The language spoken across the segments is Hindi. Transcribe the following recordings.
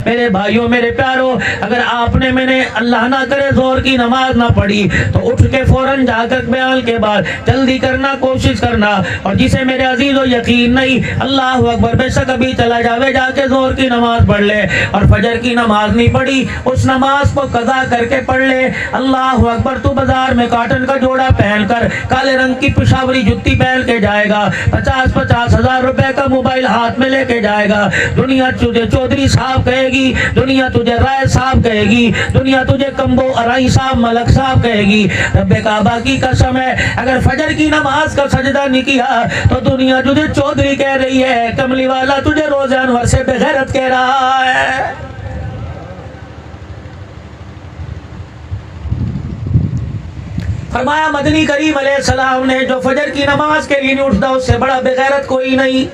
मेरे भाइयों मेरे प्यारों, अगर आपने मैंने अल्लाह ना करे जोर की नमाज ना पढ़ी तो उठ के फौरन जाकर बयान के बाद जल्दी करना, कोशिश करना। और जिसे मेरे अजीजों यकीन नहीं, अल्लाह अकबर, बेशक अभी चला जावे जाके जोर की नमाज पढ़ ले, और फजर की नमाज नहीं पढ़ी उस नमाज को कज़ा करके पढ़ ले। अल्लाह अकबर, तू बाजार में कॉटन का जोड़ा पहनकर काले रंग की पिशावरी जुत्ती पहन के जाएगा, 50-50 हजार रुपए का मोबाइल हाथ में लेके जाएगा, दुनिया तुझे चौधरी साहब कहेगी, दुनिया तुझे राय साहब कहेगी, दुनिया तुझे कम्बो अराई साहब, मलक साहब कहेगी। रब्बे काबा की कसम है, अगर फजर की नमाज का सजदा नहीं किया तो दुनिया तुझे चौधरी कह रही है, कमली वाला तुझे रोज़ा अनवर से बेगैरत कह रहा है। फरमाया मदनी करीम अलैहिस्सलाम ने, जो फजर की नमाज के लिए नहीं उठता उससे बड़ा बेगैरत कोई नहीं।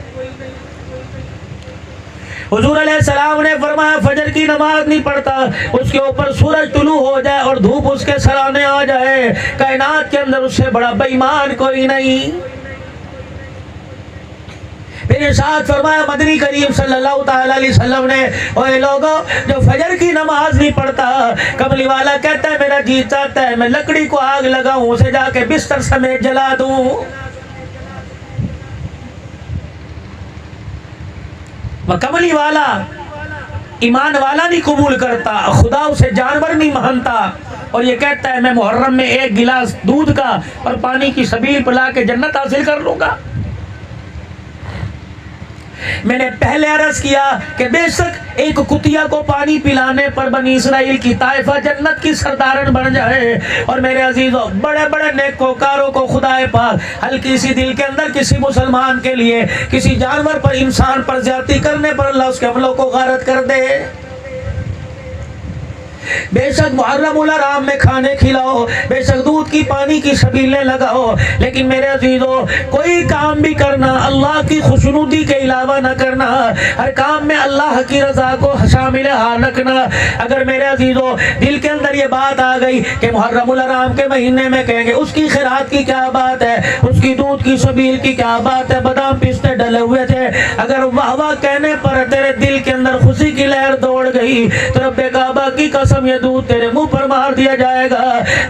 हुजूर अलैहिस्सलाम ने फरमाया, फजर की नमाज नहीं पढ़ता उसके ऊपर सूरज तुलू हो जाए और धूप उसके सराने आ जाए, कायनात के अंदर उससे बड़ा बेईमान कोई नहीं। फिर साथ फरमाया मदनी करीम सल्लल्लाहु ताला अलैहि वसल्लम ने, ओए लोगों, जो फजर की नमाज नहीं पढ़ता, कमली वाला कहता है मेरा जी चाहता है मैं लकड़ी को आग लगाऊं, उसे जाके बिस्तर समेत जला दूं। वह कमली वाला ईमान वाला नहीं कबूल करता, खुदा उसे जानवर नहीं मानता, और ये कहता है मैं मुहर्रम में एक गिलास दूध का और पानी की सबील पिला के जन्नत हासिल कर लूंगा। मैंने पहले अर्ज किया कि बेशक एक कुतिया को पानी पिलाने पर बनी इसराइल की ताइफा जन्नत की सरदारन बन जाए, और मेरे अजीजों बड़े बड़े नेकोकारों को खुदाए पाक हल्की सी दिल के अंदर किसी मुसलमान के लिए किसी जानवर पर, इंसान पर ज्यादती करने पर अल्लाह उसके अमलों को गारत कर दे। बेशक मुहर्रमुल हराम में खाने खिलाओ, बेशक दूध की पानी की सबीलें लगाओ, लेकिन मेरे अजीजों कोई काम भी करना अल्लाह की खुशनुदी के अलावा न करना, हर काम में अल्लाह की रजा को शामिल हाल रखना। अगर मेरे अजीजों दिल के अंदर ये बात आ गई कि मुहर्रमुल हराम के महीने में कहेंगे उसकी खैरात की क्या बात है, उसकी दूध की सबील की क्या बात है, बादाम पिस्ते डले हुए थे, अगर वाह वाह कहने पर तेरे दिल के अंदर खुशी की लहर दौड़ गई तो रब्बे काबा की कसम ये दूध तेरे मुंह पर मार दिया जाएगा।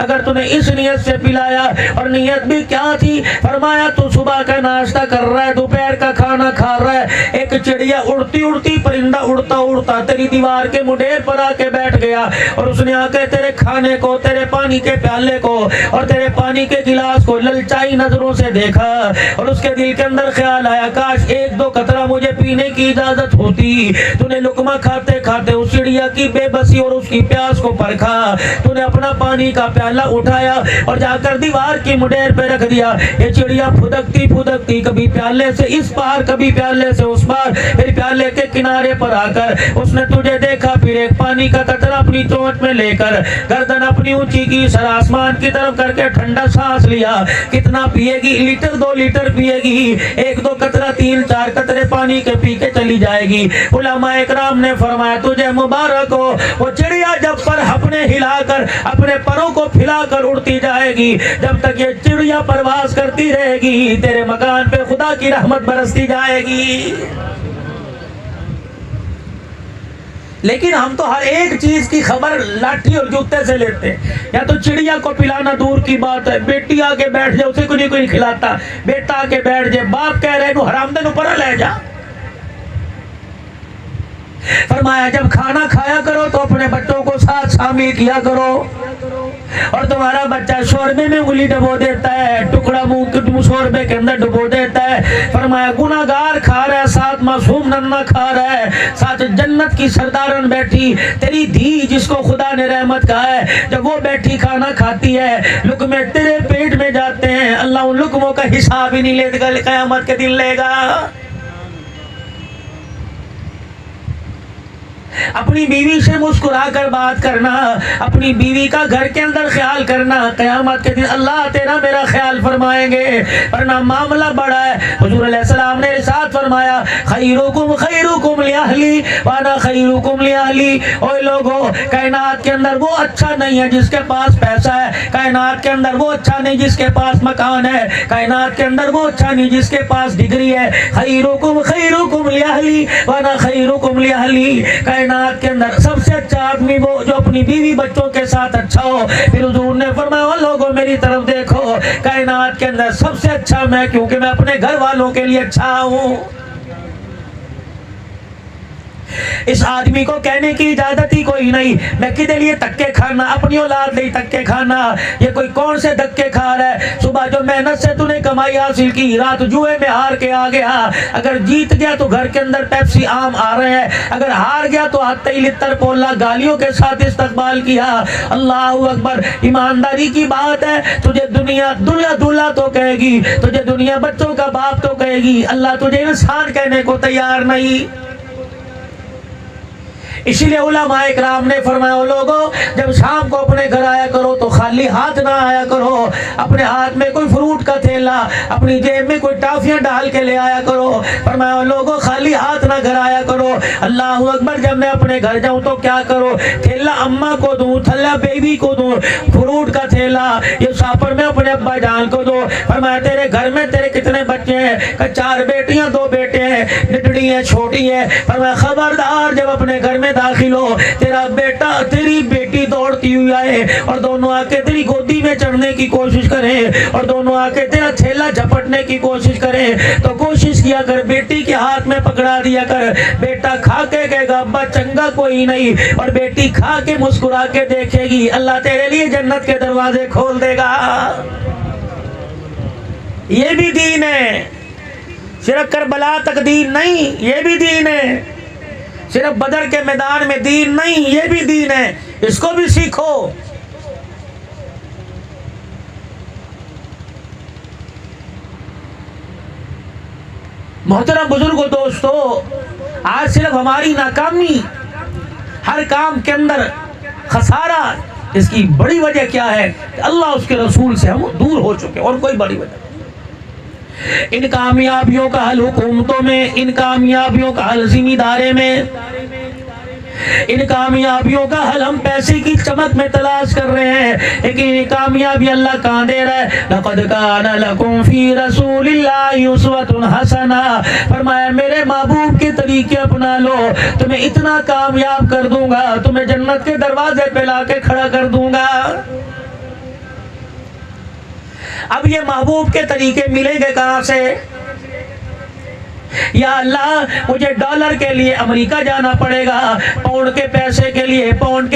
अगर तूने इस नियत से पिलाया, और नियत भी क्या थी, फरमाया तू सुबह का नाश्ता कर रहा है, दोपहर का खाना खा रहा है, एक चिड़िया उड़ती उड़ती, परिंदा उड़ता उड़ता तेरी दीवार के मुडेर पर आके बैठ गया, और उसने आके तेरे खाने को, तेरे पानी के प्याले को और तेरे पानी के गिलास को ललचाई नजरों से देखा, और उसके दिल के अंदर ख्याल आया काश एक दो कतरा मुझे पीने की इजाजत होती। तूने लुकमा खाते खाते उस चिड़िया की बेबसी और उसकी प्यास को परखा, तूने अपना पानी का प्याला उठाया और जाकर दीवार की मुडेर पे रख दिया। ये चिड़िया फुदकती फुदकती कभी प्याले से इस पार, कभी प्याले से उस पार, फिर प्याले के किनारे पर आकर उसने तुझे देखा, फिर एक पानी का कतरा अपनी चोंच में लेकर गर्दन अपनी ऊंची की, सर आसमान की तरफ करके ठंडा सांस लिया। कितना पिएगी? लीटर 2 लीटर पिएगी, 1-2 कतरा 3-4 कतरे पानी के पी के चली जाएगी। उलमा इकराम ने फरमाया तुझे मुबारक हो, वो चिड़िया जब पर अपने हिलाकर अपने परों को फैलाकर उड़ती जाएगी, जब तक ये चिड़िया परवास करती रहेगी तेरे मकान पे खुदा की रहमत बरसती जाएगी। लेकिन हम तो हर एक चीज की खबर लाठी और जूते से लेते हैं। या तो चिड़िया को पिलाना दूर की बात है, बेटी आके बैठ जाए उसे कोई नहीं खिलाता, बेटा आके बैठ जाए, बाप कह रहे हैं हरामदन ऊपर ले जा। फरमाया जब खाना खाया करो तो अपने बच्चों को साथ शामिल किया करो, और तुम्हारा बच्चा शोरबे में उंगली डबो देता है, टुकड़ा मुंह शोरबे के अंदर डुबो देता है, फरमाया गुनाहगार खा रहा है, साथ मासूम नन्ना खा रहा है, साथ जन्नत की सरदारन बैठी, तेरी धी जिसको खुदा ने रहमत कहा है, जब वो बैठी खाना खाती है, लुकमे तेरे पेट में जाते हैं, अल्लाह उन लुकमों का हिसाब ही नहीं लेगा, क़यामत के दिन लेगा। अपनी बीवी से मुस्कुरा कर बात करना, अपनी बीवी का घर के अंदर ख्याल करना, क़यामत के दिन अल्लाह तेरा मेरा ख्याल फरमाएंगे, वरना मामला बड़ा है। हुजूर अलैहिस्सलाम ने इरशाद फरमाया खैरुकुम खैरुकुम लिअहली व अना खैरुकुम लिअहली। ओए लोगों, कायनात के अंदर वो अच्छा नहीं है जिसके पास पैसा है, कायनात के अंदर वो अच्छा नहीं जिसके पास मकान है, कायनात के अंदर वो अच्छा नहीं जिसके पास डिग्री है। खैरुकुम खैरुकुम लिअहली व अना खैरुकुम लिअहली। कायनात के अंदर सबसे अच्छा आदमी वो जो अपनी बीवी बच्चों के साथ अच्छा हो। फिर हुजूर ने फरमाया लोगों मेरी तरफ देखो, कायनात के अंदर सबसे अच्छा मैं, क्योंकि मैं अपने घर वालों के लिए अच्छा हूं। इस आदमी को कहने की इजाजत ही कोई नहीं, मैं किधर लिए धक्के खाना, अपनी औलाद नहीं धक्के खाना। ये कोई कौन से धक्के खा रहा है? सुबह जो मेहनत से तूने कमाई हासिल की, रात जुए में हार के आ गया। अगर जीत गया तो घर के अंदर पेप्सी आम आ रहे हैं, अगर हार गया तो आते ही लित्तर पोला गालियों के साथ इस्तकबाल किया। अल्लाह अकबर। ईमानदारी की बात है, तुझे दुनिया दुल्हा दुल्हा तो कहेगी, तुझे दुनिया बच्चों का बाप तो कहेगी, अल्लाह तुझे इंसान कहने को तैयार नहीं। इसीलिए उलमाए इकराम ने फरमाया लोगों जब शाम को अपने घर आया करो तो खाली हाथ ना आया करो, अपने हाथ में कोई फ्रूट का थैला, अपनी जेब में कोई टाफियां डाल के ले आया करो। फरमाया लोगों खाली हाथ ना घर आया करो। अल्लाह अकबर। जब मैं अपने घर जाऊं तो क्या करो, थैला अम्मा को दूं, थैला बेबी को दूं, फ्रूट का थैला ये सापर में अपने अब्बा जान को दो। फरमाया तेरे घर में तेरे कितने बच्चे हैं? 4 बेटियां 2 बेटे हैं, निडड़ी है छोटी है। फरमाया खबरदार जब अपने घर में दाखिल हो तेरा बेटा तेरी बेटी दौड़ती हुई आए और दोनों आके तेरी गोदी में चढ़ने की कोशिश करें और दोनों आके तेरा थैला झपटने की कोशिश करें, तो कोशिश किया कर बेटी के हाथ में पकड़ा दिया कर। बेटा खा के कहेगा अब्बा चंगा कोई नहीं, और बेटी खा के मुस्कुरा के देखेगी, अल्लाह तेरे लिए जन्नत के दरवाजे खोल देगा। ये भी दीन है, सिर्फ करबला तक दीन नहीं, ये भी दीन है। सिर्फ बदर के मैदान में दीन नहीं, ये भी दीन है, इसको भी सीखो। मोहतरम बुजुर्गों दोस्तों, आज सिर्फ हमारी नाकामी, हर काम के अंदर खसारा, इसकी बड़ी वजह क्या है? अल्लाह उसके रसूल से हम दूर हो चुके, और कोई बड़ी वजह। इन कामयाबियों का हल हुकूमतों में, इन कामयाबियों का हल जिम्मेदारे में, इन कामयाबियों का हल हम पैसे की चमक में तलाश कर रहे हैं, लेकिन ये कामयाबी अल्लाह कहाँ दे रहा है? लक़द काना लकुम फी रसूलिल्लाहि उस्वतुन हसना। फरमाया मेरे महबूब के तरीके अपना लो, तुम्हें इतना कामयाब कर दूंगा, तुम्हें जन्नत के दरवाजे पे लाके खड़ा कर दूंगा। अब ये महबूब के तरीके मिलेंगे कहां से? या अल्लाह मुझे डॉलर के लिए अमेरिका जाना पड़ेगा, पाउंड के पैसे के लिए, पाउंड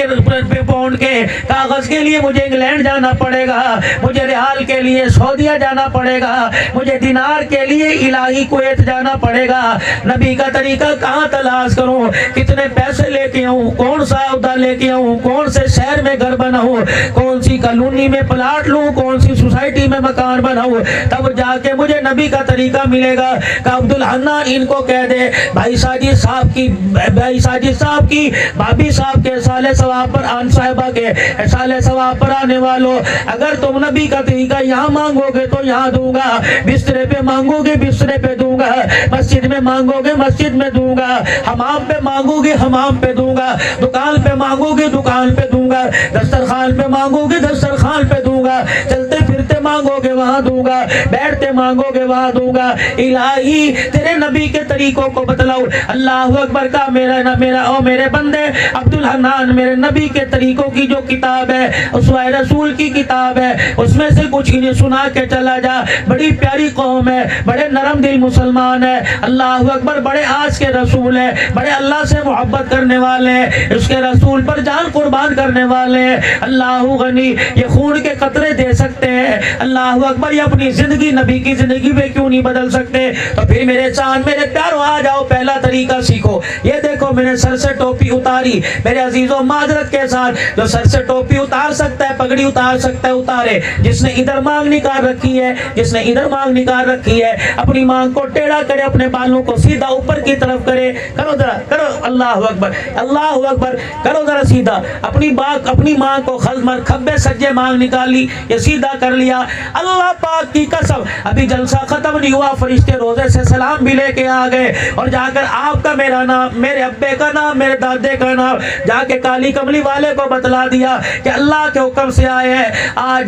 के कागज के लिए मुझे इंग्लैंड जाना पड़ेगा, मुझे रियाल के लिए सऊदीया जाना पड़ेगा, मुझे दिनार के लिए इलाही कुवैत जाना पड़ेगा। नबी का तरीका कहाँ तलाश करूं? कितने पैसे लेके आऊं? कौन सा औदा लेके आऊं? कौन से शहर में घर बनाऊं? कौन सी कॉलोनी में प्लाट लूं? कौन सी सोसाइटी में मकान बनाऊं? तब जाके मुझे नबी का तरीका मिलेगा। अब्दुल इनको कह दे भाई साजिद साहब की भाभी साहब के साले सवाब पर, आन साहिबा के साले सवाब पर आने वालों, अगर तुम नबी का तरीका यहाँ मांगोगे तो यहाँ दूंगा, बिस्तरे पे मांगोगे बिस्तरे पे दूंगा, मस्जिद में मांगोगे मस्जिद में दूंगा, हमाम पे मांगोगे हमाम पे दूंगा, दुकान पे मांगोगे दुकान पे दूंगा, दस्तरखान पे मांगोगे दस्तरखान पे दूंगा, चलते फिरते मांगोगे वहां दूंगा, बैठते मांगोगे वहां दूंगा। इलाही तेरे नबी के तरीकों को बतलाओ। अल्लाह अकबर का मेरे बंदे अब्दुल हन्नान, मेरे नबी के तरीकों की जो किताब है, उसवाए रसूल की किताब है, उसमें से कुछ इन्हें सुना के चला जा। बड़ी प्यारी कौम है, बड़े नरम दिल मुसलमान है। अल्लाह अकबर, बड़े आज के रसूल है, बड़े अल्लाह से मोहब्बत करने वाले हैं, उसके रसूल पर जान कुर्बान करने वाले हैं। अल्लाह गनी, ये खून के कतरे दे सकते हैं। अल्लाह अकबर, ये अपनी जिंदगी नबी की जिंदगी में क्यों नहीं बदल सकते? तो फिर मेरे चांद मेरे प्यारों आ जाओ, पहला तरीका सीखो। ये देखो मैंने सर से टोपी उतारी, मेरे अजीजों माजरत के साथ, जो सर से टोपी उतार सकता है, पगड़ी उतार सकता है उतारे। जिसने इधर मांग निकाल रखी है, जिसने इधर मांग निकाल रखी है, अपनी मांग को टेढ़ा करे, अपने बालों को सीधा ऊपर की तरफ करे। करो जरा, करो, अल्लाह अकबर, करो जरा सीधा। अपनी मांग को खब्बे सज्जे मांग निकाली, ये सीधा कर लिया। अल्लाह पाक की कसम, अभी जलसा खत्म नहीं हुआ, फरिश्ते रोजे से सलाम भी लेके आ गए और जाकर आपका मेरा नाम, मेरे अब्बे का नाम, मेरे दादे का नाम जाके काली कमली वाले को बतला दिया कि अल्लाह के हुक्म से आए हैं। आज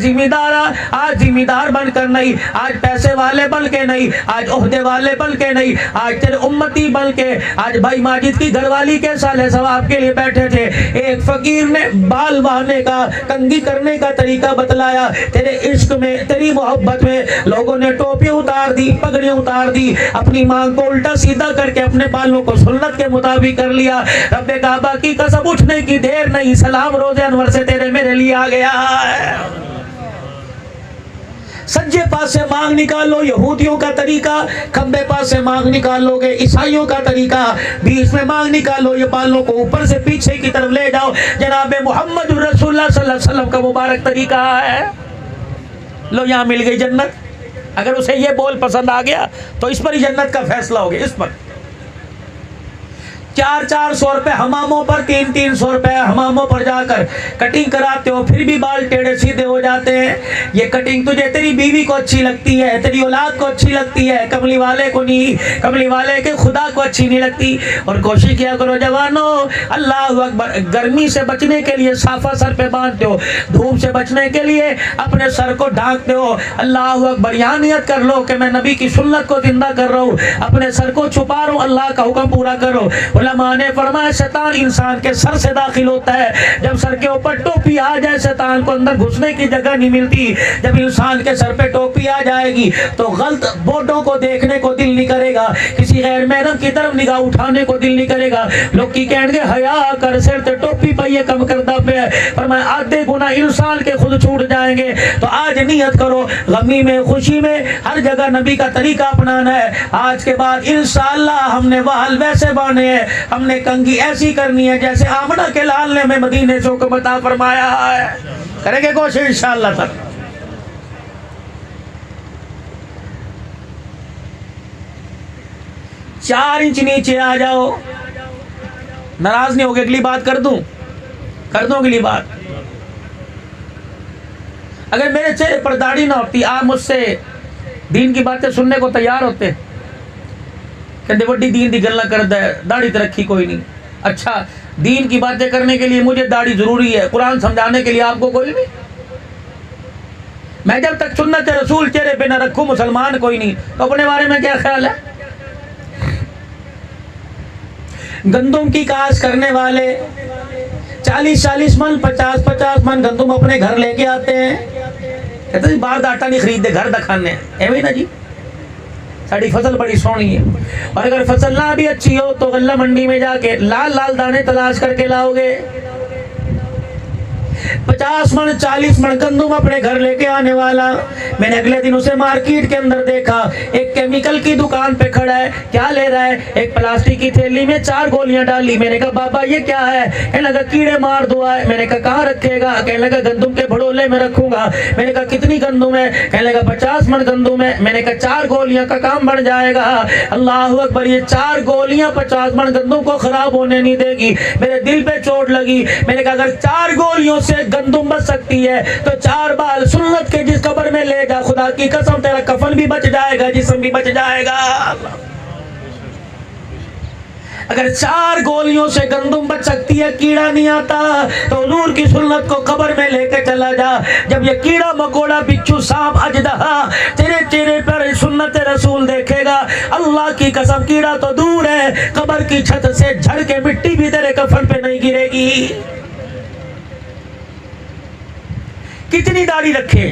जिम्मेदार बनकर नहीं, आज पैसे वाले बन के नहीं, आज ओहदे वाले बन के नहीं, आज तेरे उम्मती बन के, आज भाई माजिद की घरवाली के साले सवाब के लिए बैठे थे। एक फकीर ने बाल बहाने का, कंघी करने का तरीका बतलाया। तेरे इश्क में, तेरी मोहब्बत में लोगों ने टोपी उतार दी, पगड़ी उतार दी, अपनी मांग को उल्टा सीधा करके अपने बालों को सुन्नत के मुताबिक कर लिया। रब्बे काबा की कसम, उठने की देर नहीं, सलाम रोजे अनवर से तेरे मेरे लिए आ गया है। सज्जे पास से मांग निकालो, यहूदियों का तरीका, खंबे पास से मांग निकालोगे, ईसाइयों का तरीका, बीच में मांग निकालो, ये बालों को ऊपर से पीछे की तरफ ले जाओ, जनाब मोहम्मद रसूलुल्लाह सल्लल्लाहु अलैहि वसल्लम का मुबारक तरीका है। लो यहाँ मिल गई जन्नत। अगर उसे ये बोल पसंद आ गया तो इस पर ही जन्नत का फैसला हो गया। इस पर 400-400 रुपए हमामों पर, 300-300 रुपए हमामों पर जाकर कटिंग कराते हो, फिर भी बाल टेढ़े सीधे हो जाते हैं। ये कटिंग तुझे तेरी बीवी को अच्छी लगती है, तेरी औलाद को अच्छी लगती है, कमली वाले को नहीं, कमली वाले के खुदा को अच्छी नहीं लगती। और कोशिश किया करो जवानों, अल्लाह अकबर, गर्मी से बचने के लिए साफा सर पे बांधते हो, धूप से बचने के लिए अपने सर को ढांकते हो। अल्लाह अकबर, यहाँ नियत कर लो कि मैं नबी की सुन्नत को जिंदा कर रहा हूँ, अपने सर को छुपा रहा हूँ, अल्लाह का हुक्म पूरा करो। उलमा ने फरमाया शैतान इंसान के सर से दाखिल होता है। जब सर के ऊपर टोपी आ जाए, शैतान को अंदर घुसने की जगह नहीं मिलती। जब इंसान के सर पे टोपी आ जाएगी तो गलत बोर्डों को देखने को दिल नहीं करेगा, किसी गैर महरम की तरफ निगाह उठाने को दिल नहीं करेगा। लोग की कहेंगे हया कर, सिर ते टोपी पाइए कम करदा पे, फरमाया आधे गुना इंसान के खुद छूट जाएंगे। तो आज नियत करो, गमी में खुशी में हर जगह नबी का तरीका अपनाना है। आज के बाद इंशाअल्लाह हमने वाल वैसे बांधे हैं, हमने कंघी ऐसी करनी है जैसे आमना के लाल ने हमें मदीने से हुक्म अता फरमाया है। करेंगे कोशिश इंशाअल्लाह तक। चार इंच नीचे आ जाओ। नाराज नहीं होगे, अगली बात कर दूं अगली बात। अगर मेरे चेहरे पर दाढ़ी ना होती, आप मुझसे दीन की बातें सुनने को तैयार होते? कहते बड़ी दीन की गल्ला करता है, दाढ़ी तो रखी कोई नहीं। अच्छा, दीन की बातें करने के लिए मुझे दाढ़ी जरूरी है, कुरान समझाने के लिए आपको कोई नहीं? मैं जब तक सुन्नत रसूल चेहरे पे न रखूं मुसलमान कोई नहीं। तो अपने बारे में क्या ख्याल है? गंदुम की काश करने वाले 40-40 मन, 50-50 मन गंदुम अपने घर लेके आते हैं। कहते जी बाहर आटा नहीं खरीदते, घर दिखाने एवं ना जी, साड़ी फसल बड़ी सोहनी है। और अगर फसल ना भी अच्छी हो तो गल्ला मंडी में जाके लाल लाल दाने तलाश करके लाओगे। 50 मन 40 मन गंदुम अपने घर लेके आने वाला। मैंने अगले दिन उसे मार्केट के अंदर देखा, एक केमिकल की दुकान पे खड़ा है। क्या ले रहा है? एक प्लास्टिक की थैली में 4 गोलियां डाली। मैंने कहा बाबा ये क्या है? कहने लगा कीड़े मार दुआ है। मैंने कहा कहाँ रखेगा? कहने लगा गंदुम के भड़ोले में रखूंगा। मैंने कहा कितनी गंदुम है? कहने लगा 50 मन गंदुम है। मैंने कहा 4 गोलियां का काम बढ़ जाएगा। अल्लाह अकबर, ये 4 गोलियां 50 मन गंदुम को खराब होने नहीं देगी। मेरे दिल पे चोट लगी। मैंने कहा अगर 4 गोलियों से गंदुम बच सकती है तो 4 बाल सुन्नत के जिस कब्र में ले जा, खुदा की कसम तेरा कफन भी बच जाएगा, जिस्म भी बच जाएगा। अगर 4 गोलियों से गंदुम बच सकती है, कीड़ा नहीं आता, तो हुजूर की सुन्नत को कब्र में लेकर चला जा। जब ये कीड़ा मकोड़ा बिच्छू सांप अजदहा तेरे चेहरे पर सुन्नत रसूल देखेगा, अल्लाह की कसम कीड़ा तो दूर है, कब्र की छत से झड़ के मिट्टी भी तेरे कफन पे नहीं गिरेगी। कितनी दाढ़ी रखे?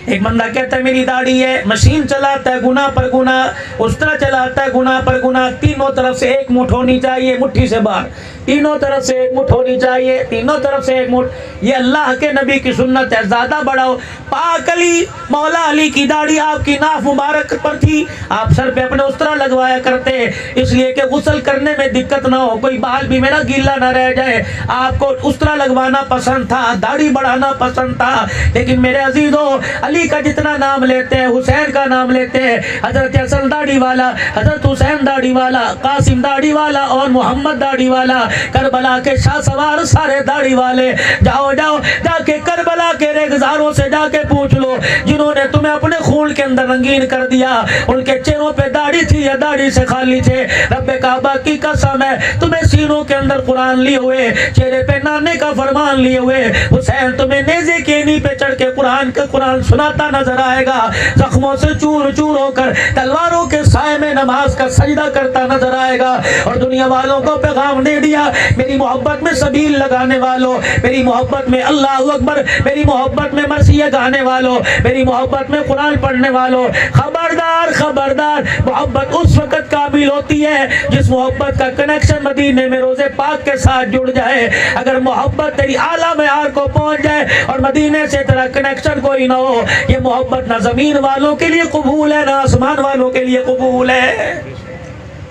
एक बंदा कहता है मेरी दाढ़ी है, मशीन चलाता है गुना पर गुना, उस तरह चलाता है गुना पर गुना। तीनों तरफ से एक मुठ होनी चाहिए, मुट्ठी से बाहर, तीनों तरफ से एक मुठ होनी चाहिए, तीनों तरफ से एक मुठ। ये अल्लाह के नबी की सुन्नत है। ज्यादा बढ़ाओ। पाक अली मौला अली की दाढ़ी आपकी नाफ मुबारक पर थी, आप सर पे अपने उस तरह लगवाया करते, इसलिए कि गुस्ल करने में दिक्कत ना हो, कोई बाल भी मेरा गीला ना रह जाए। आपको उस तरह लगवाना पसंद था, दाढ़ी बढ़ाना पसंद था। लेकिन मेरे अजीजों, अली का जितना नाम लेते हैं, हुसैन का नाम लेते हैं, हजरत हसन दाढ़ी वाला, हजरत हुसैन दाढ़ी वाला, कासिम दाढ़ी वाला और मोहम्मद दाढ़ी वाला, करबला के शाह सवार सारे दाढ़ी वाले, जाओ जाओ जाके करबला के रेगजारों से जाके पूछ लो जिन्होंने तुम्हें अपने खून के अंदर रंगीन कर दिया, उनके चेहरों पे दाढ़ी थी या दाढ़ी से खाली थे। रब्बे काबा की कसम है, तुम्हें सीनों के अंदर कुरान लिए हुए, चेहरे पे नाने का फरमान लिए हुए हुसैन तुम्हें नेज़े के नी पे चढ़ के कुरान सुनाता नजर आएगा, जख्मों से चूर चूर होकर तलवारों के साए में नमाज का सजदा करता नजर आएगा। और दुनिया वालों को पैगाम दे दिया, मेरी मोहब्बत में सबील लगाने वालों, मेरी मोहब्बत में अल्लाह अकबर, मेरी मोहब्बत में मरसिया गाने वालों, मेरी मोहब्बत में कुरान पढ़ने वालों, खबरदार खबरदार। मोहब्बत उस वक्त काबिल होती है जिस मोहब्बत का कनेक्शन मदीने में रोजे पाक के साथ जुड़ जाए। अगर मोहब्बत तेरी आला में आर को पहुंच जाए और मदीने से तेरा कनेक्शन कोई ना हो, ये मोहब्बत ना जमीन वालों के लिए कबूल है ना आसमान वालों के लिए कबूल है।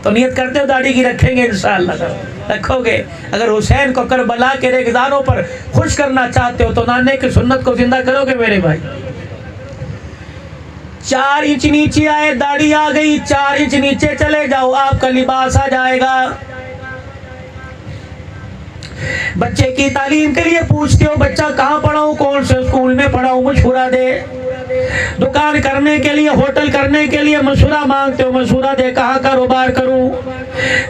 तो नियत करते हो दाढ़ी की रखेंगे इंशाअल्लाह, रखोगे। अगर हुसैन को करबला के रेगजारों पर खुश करना चाहते हो तो नाने की सुन्नत को जिंदा करोगे मेरे भाई। 4 इंच नीचे आए, दाढ़ी आ गई, 4 इंच नीचे चले जाओ, आपका लिबास आ जाएगा। बच्चे की तालीम के लिए पूछते हो बच्चा कहाँ पढ़ाऊं, कौन से स्कूल में पढ़ाऊं, मशवरा दे। दुकान करने के लिए, होटल करने के लिए मशवरा मांगते हो, मशवरा दे कहाँ कारोबार करूं।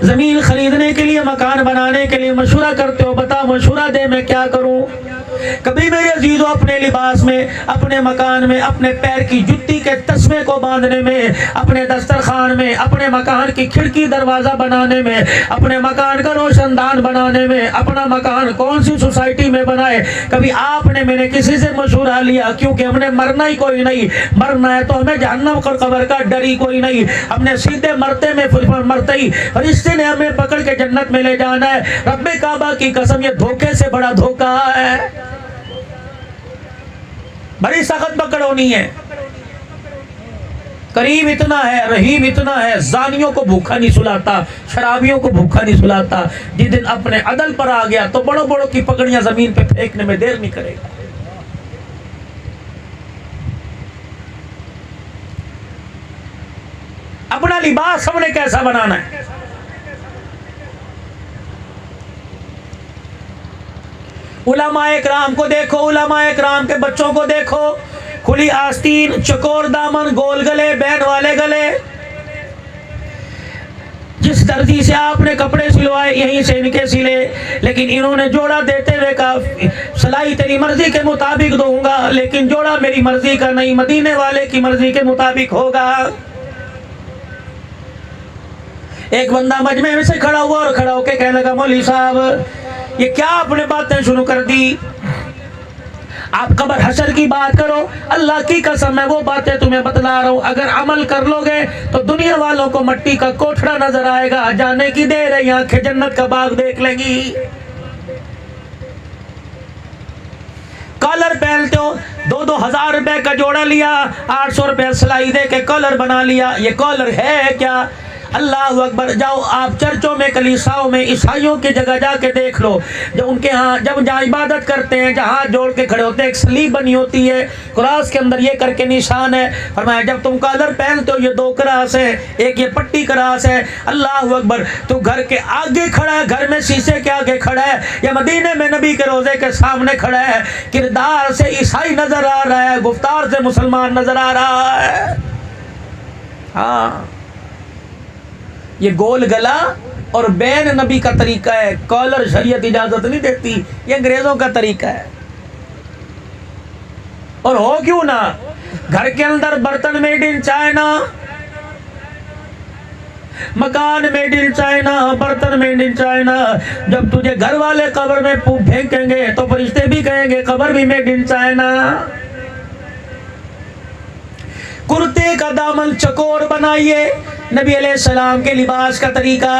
जमीन खरीदने के लिए, मकान बनाने के लिए मशवरा करते हो, बता मशवरा दे मैं क्या करूं। कभी मेरे अजीजों अपने लिबास में, अपने मकान में, अपने पैर की जुत्ती के तस्मे को बांधने में, अपने दस्तरखान में, अपने मकान की खिड़की दरवाजा बनाने में, अपने मकान का रोशनदान बनाने में, अपना मकान कौन सी सोसाइटी में बनाए, कभी आपने मैंने किसी से मशवरा लिया? क्योंकि हमने मरना ही कोई नहीं, मरना है तो हमें जहन्नम और कब्र का डर ही कोई नहीं। हमने सीधे मरते ही फरिश्ते ने हमें पकड़ के जन्नत में ले जाना है। रब्बे काबा की कसम, ये धोखे से बड़ा धोखा है, बड़ी सख्त पकड़ होनी है। करीम इतना है, रहीम इतना है, जानियों को भूखा नहीं सुलाता, शराबियों को भूखा नहीं सुलाता। जिस दिन अपने अदल पर आ गया तो बड़ों बड़ों की पकड़ियां जमीन पे फेंकने में देर नहीं करेगा। अपना लिबास हमने कैसा बनाना है। उलमाए किराम को देखो, उलमाए किराम के बच्चों को देखो, खुली आस्तीन, चकोर दामन, गोल गले, बैन वाले गले। जिस दर्जी से आपने कपड़े सिलवाए यहीं से इनके सिले, लेकिन इन्होंने जोड़ा देते हुए कहा सिलाई तेरी मर्जी के मुताबिक दूंगा, लेकिन जोड़ा मेरी मर्जी का नहीं, मदीने वाले की मर्जी के मुताबिक होगा। एक बंदा मजमे में से खड़ा हुआ और खड़ा होकर कहने लगा मौलवी साहब ये क्या आपने बातें शुरू कर दी, आप कब्र हशर की बात करो। अल्लाह की कसम मैं वो बातें तुम्हें बतला रहा हूँ, अगर अमल कर लोगे तो दुनिया वालों को मट्टी का कोठड़ा नजर आएगा, जाने की देर है, आंखें जन्नत का बाग देख लेंगी। कॉलर पहनते हो, 2-2 हजार रुपए का जोड़ा लिया, 800 रुपए सिलाई दे के कॉलर बना लिया, ये कॉलर है क्या? अल्लाह अकबर। जाओ आप चर्चों में, कलीसाओं में, ईसाइयों की जगह जाके देख लो, जब उनके यहाँ जब जहाँ इबादत करते हैं, जहाँ जोड़ के खड़े होते हैं, एक सलीब बनी होती है, क्रॉस के अंदर ये करके निशान है। फरमाया जब तुम कॉलर पहनते हो ये 2 क्रॉस है, एक ये पट्टी क्रॉस है। अल्लाह अकबर। तू घर के आगे खड़ा है, घर में शीशे के आगे खड़ा है, या मदीने में नबी के रोजे के सामने खड़ा है, किरदार से ईसाई नजर आ रहा है, गुफ्तार से मुसलमान नजर आ रहा है। हाँ, ये गोल गला और बैन नबी का तरीका है, कॉलर शरीयत इजाजत नहीं देती, ये अंग्रेजों का तरीका है। और हो क्यों ना, घर के अंदर बर्तन मेड इन चाइना, मकान मेड इन चाइना, बर्तन मेड इन चाइना। जब तुझे घर वाले कब्र में फेंकेंगे तो फरिश्ते भी कहेंगे कब्र भी मेड इन चाइना। कुर्ते का दामन चकोर बनाइए, नबी अलैहिस्सलाम के लिबास का तरीका।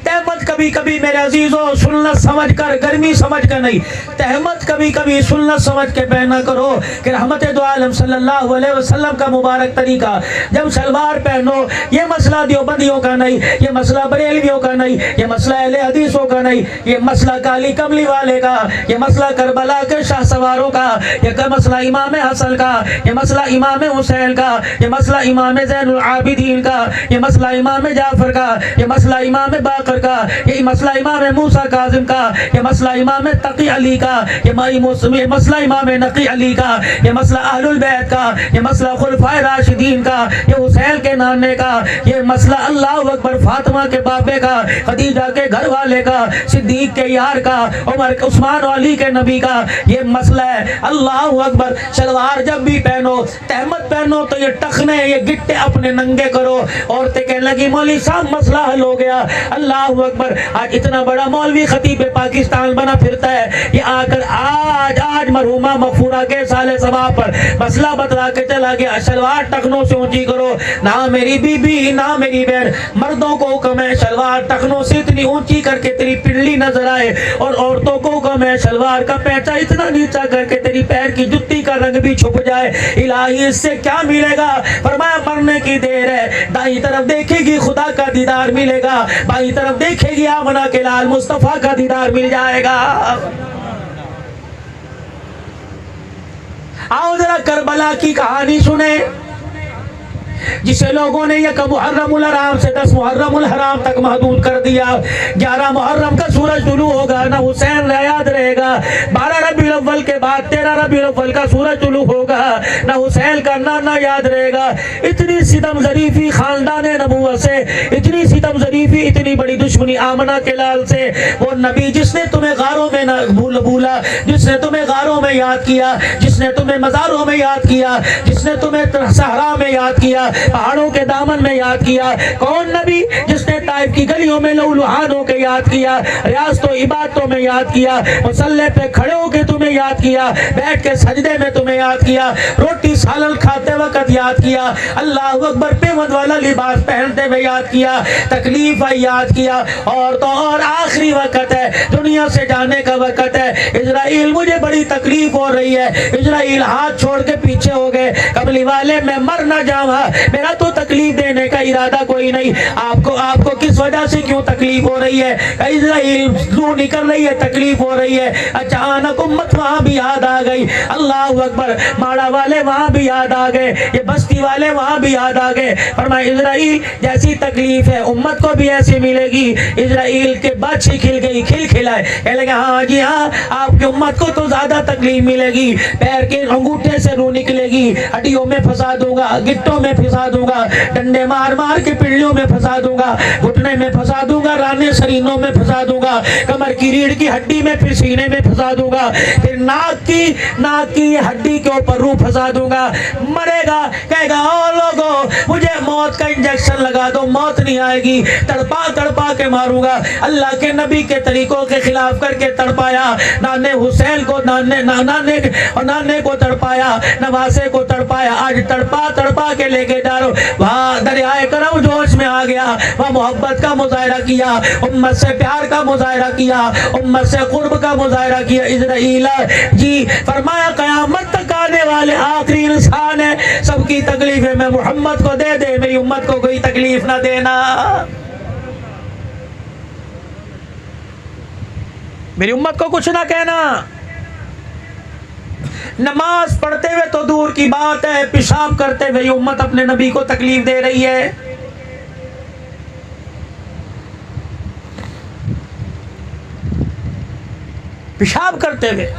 तहमत कभी कभी मेरे अजीजों सुन्नत समझ कर, गर्मी समझ कर नहीं, तहमत कभी कभी सुन्नत समझ के पहना करो कि रहमत दो आलम सल्लल्लाहु अलैहि वसल्लम का मुबारक तरीका। जब सलवार पहनो, ये मसला देवबंदियों का नहीं, ये मसला बरेलवियों का नहीं, ये मसला अहले हदीसों का नहीं, ये मसला काली कमली वाले का, ये मसला करबला के शाह सवारों का, ये मसला इमाम हसन का, ये मसला इमाम हुसैन का, ये मसला इमाम ज़ैनुल आबिदीन का, ये मसला इमाम जाफर का, ये मसला इमाम बाकर का, ये मसला इमाम मूसा काजिम का, ये मसला इमाम तकी अली का, ये मसला इमाम नकी अली का, ये मसला अहलुल बैत का, ये मसला खुलफाए राशिदीन का, ये हुसैन के नाने का, ये मसला अल्लाह अकबर फातिमा के बाबे का, खदीजा के घर वाले का, सिद्दीक के यार का, उमर उस्मान अली के नबी का ये मसला है। अल्लाह अकबर। शलवार जब भी पहनो, तहमत पहनो तो ये टखने, ये गिट्टे अपने नंगे करो। औरतें कहने लगी मौलवी साहब मसला हल हो गया। अल्लाह अकबर। आज इतना बड़ा मौलवी खतीब पाकिस्तान बना फिरता है, ये आकर आज मरहुमा मफूरा के साले सवाब पर मसला बतला के चला गया। शलवार टखनों से ऊंची करो। ना मेरी बीबी ना मेरी बहन, मर्दों को हुक्म है शलवार टखनों से इतनी ऊंची करके तेरी पिंडली नजर आए, और औरतों को हुक्म है शलवार का पैंचा इतना नीचा करके तेरी पैर की जुत्ती का रंग भी छुप जाए। इलाही इससे क्या मिलेगा? फरमाया मरने की देर है। दाई तरफ देखेगी खुदा का दीदार मिलेगा, बाई तरफ देखेगी आमना के लाल मुस्तफा का दीदार मिल जाएगा। आओ जरा करबला की कहानी सुने, जिसे लोगों ने यह मुहर्रमुल हराम से 10 मुहर्रमुल हराम तक महदूद कर दिया। 11 मुहर्रम का सूरज तुलू होगा, ना हुसैन याद रहेगा। 12 रबीउल अव्वल के बाद 13 रबीउल अव्वल का सूरज तुलू होगा, ना हुसैन का नाना याद रहेगा। इतनी सितम ज़रीफ़ी खानदान नबूवत से, इतनी सितम ज़रीफ़ी, इतनी बड़ी दुश्मनी आमना के लाल से। वो नबी जिसने तुम्हें गारों में न भूला, जिसने तुम्हें गारों में याद किया, जिसने तुम्हें मज़ारों में याद किया, जिसने तुम्हें सहरा में याद किया, पहाड़ों के दामन में याद किया। कौन नबी? जिसने ताइफ की गलियों में लौलुहान होकर याद किया, रियासतों इबादतों में याद किया, मुसल्ले पे खड़े होकर तुम्हें याद किया, बैठ के सजदे में तुम्हें याद किया, रोटी सालन खाते वक्त याद किया, अल्लाह अकबर पेमद वाला लिबास पहनते हुए याद किया, तकलीफ आई याद किया। और तो और आखिरी वक्त है, दुनिया से जाने का वक्त है। इजराइल मुझे बड़ी तकलीफ हो रही है। इजराइल हाथ छोड़ के पीछे हो गए। कमली वाले मैं मर ना जाऊँ, मेरा तो तकलीफ देने का इरादा कोई नहीं। आपको किस वजह से क्यों तकलीफ हो रही है? इजराइल लू निकल रही है, तकलीफ हो रही है। अचानक उम्मत वहां भी याद आ गई। अल्लाह अकबर। माड़ा वाले वहां भी याद आ गए, ये बस्ती वाले वहां भी याद आ गए। फरमाया इजराइल जैसी तकलीफ है उम्मत को भी ऐसी मिलेगी। इजराइल के बादशाह खिल गई, खिलाए कह लगे हाँ जी हाँ, आपकी उम्मत को तो ज्यादा तकलीफ मिलेगी। पैर के अंगूठे से रू निकलेगी, हड्डियों में फंसा दूंगा, गिट्टों में फंसा दूंगा, डंडे मार मार के पिंडलियों में फंसा दूंगा, घुटने में फंसा दूंगा, राने शरीरों में फंसा दूंगा, कमर की रीढ़ की हड्डी में, फिर सीने में फंसा दूंगा, फिर नाक की हड्डी के ऊपर रूह फंसा दूंगा। मरेगा, कहेगा ओ लोगों मुझे मौत का इंजेक्शन लगा दो, मौत नहीं आएगी। तड़पा तड़पा के मारूंगा। अल्लाह के नबी के तरीकों के खिलाफ करके तड़पाया। नाने हुसैन को नाने को तड़पाया, नवासे को तड़पाया। आज तड़पा तड़पा के लेके जा रहा हूं। वहां दरियाए करम जोश में आ गया, वहां मोहब्बत का मुजाहिरा किया, उम्मत से प्यार का मुजाहिरा किया, उम्मत से कुर्ब का मुजाहिरा किया। इजराइल जी फरमाया कयामत तक आने वाले आखिरी इंसान है, सबकी तकलीफें मैं मोहम्मद को दे दे, मेरी उम्मत को कोई तकलीफ ना देना। मेरी उम्मत को कुछ ना कहना। नमाज पढ़ते हुए तो दूर की बात है, पेशाब करते हुए उम्मत अपने नबी को तकलीफ दे रही है। पेशाब करते हुए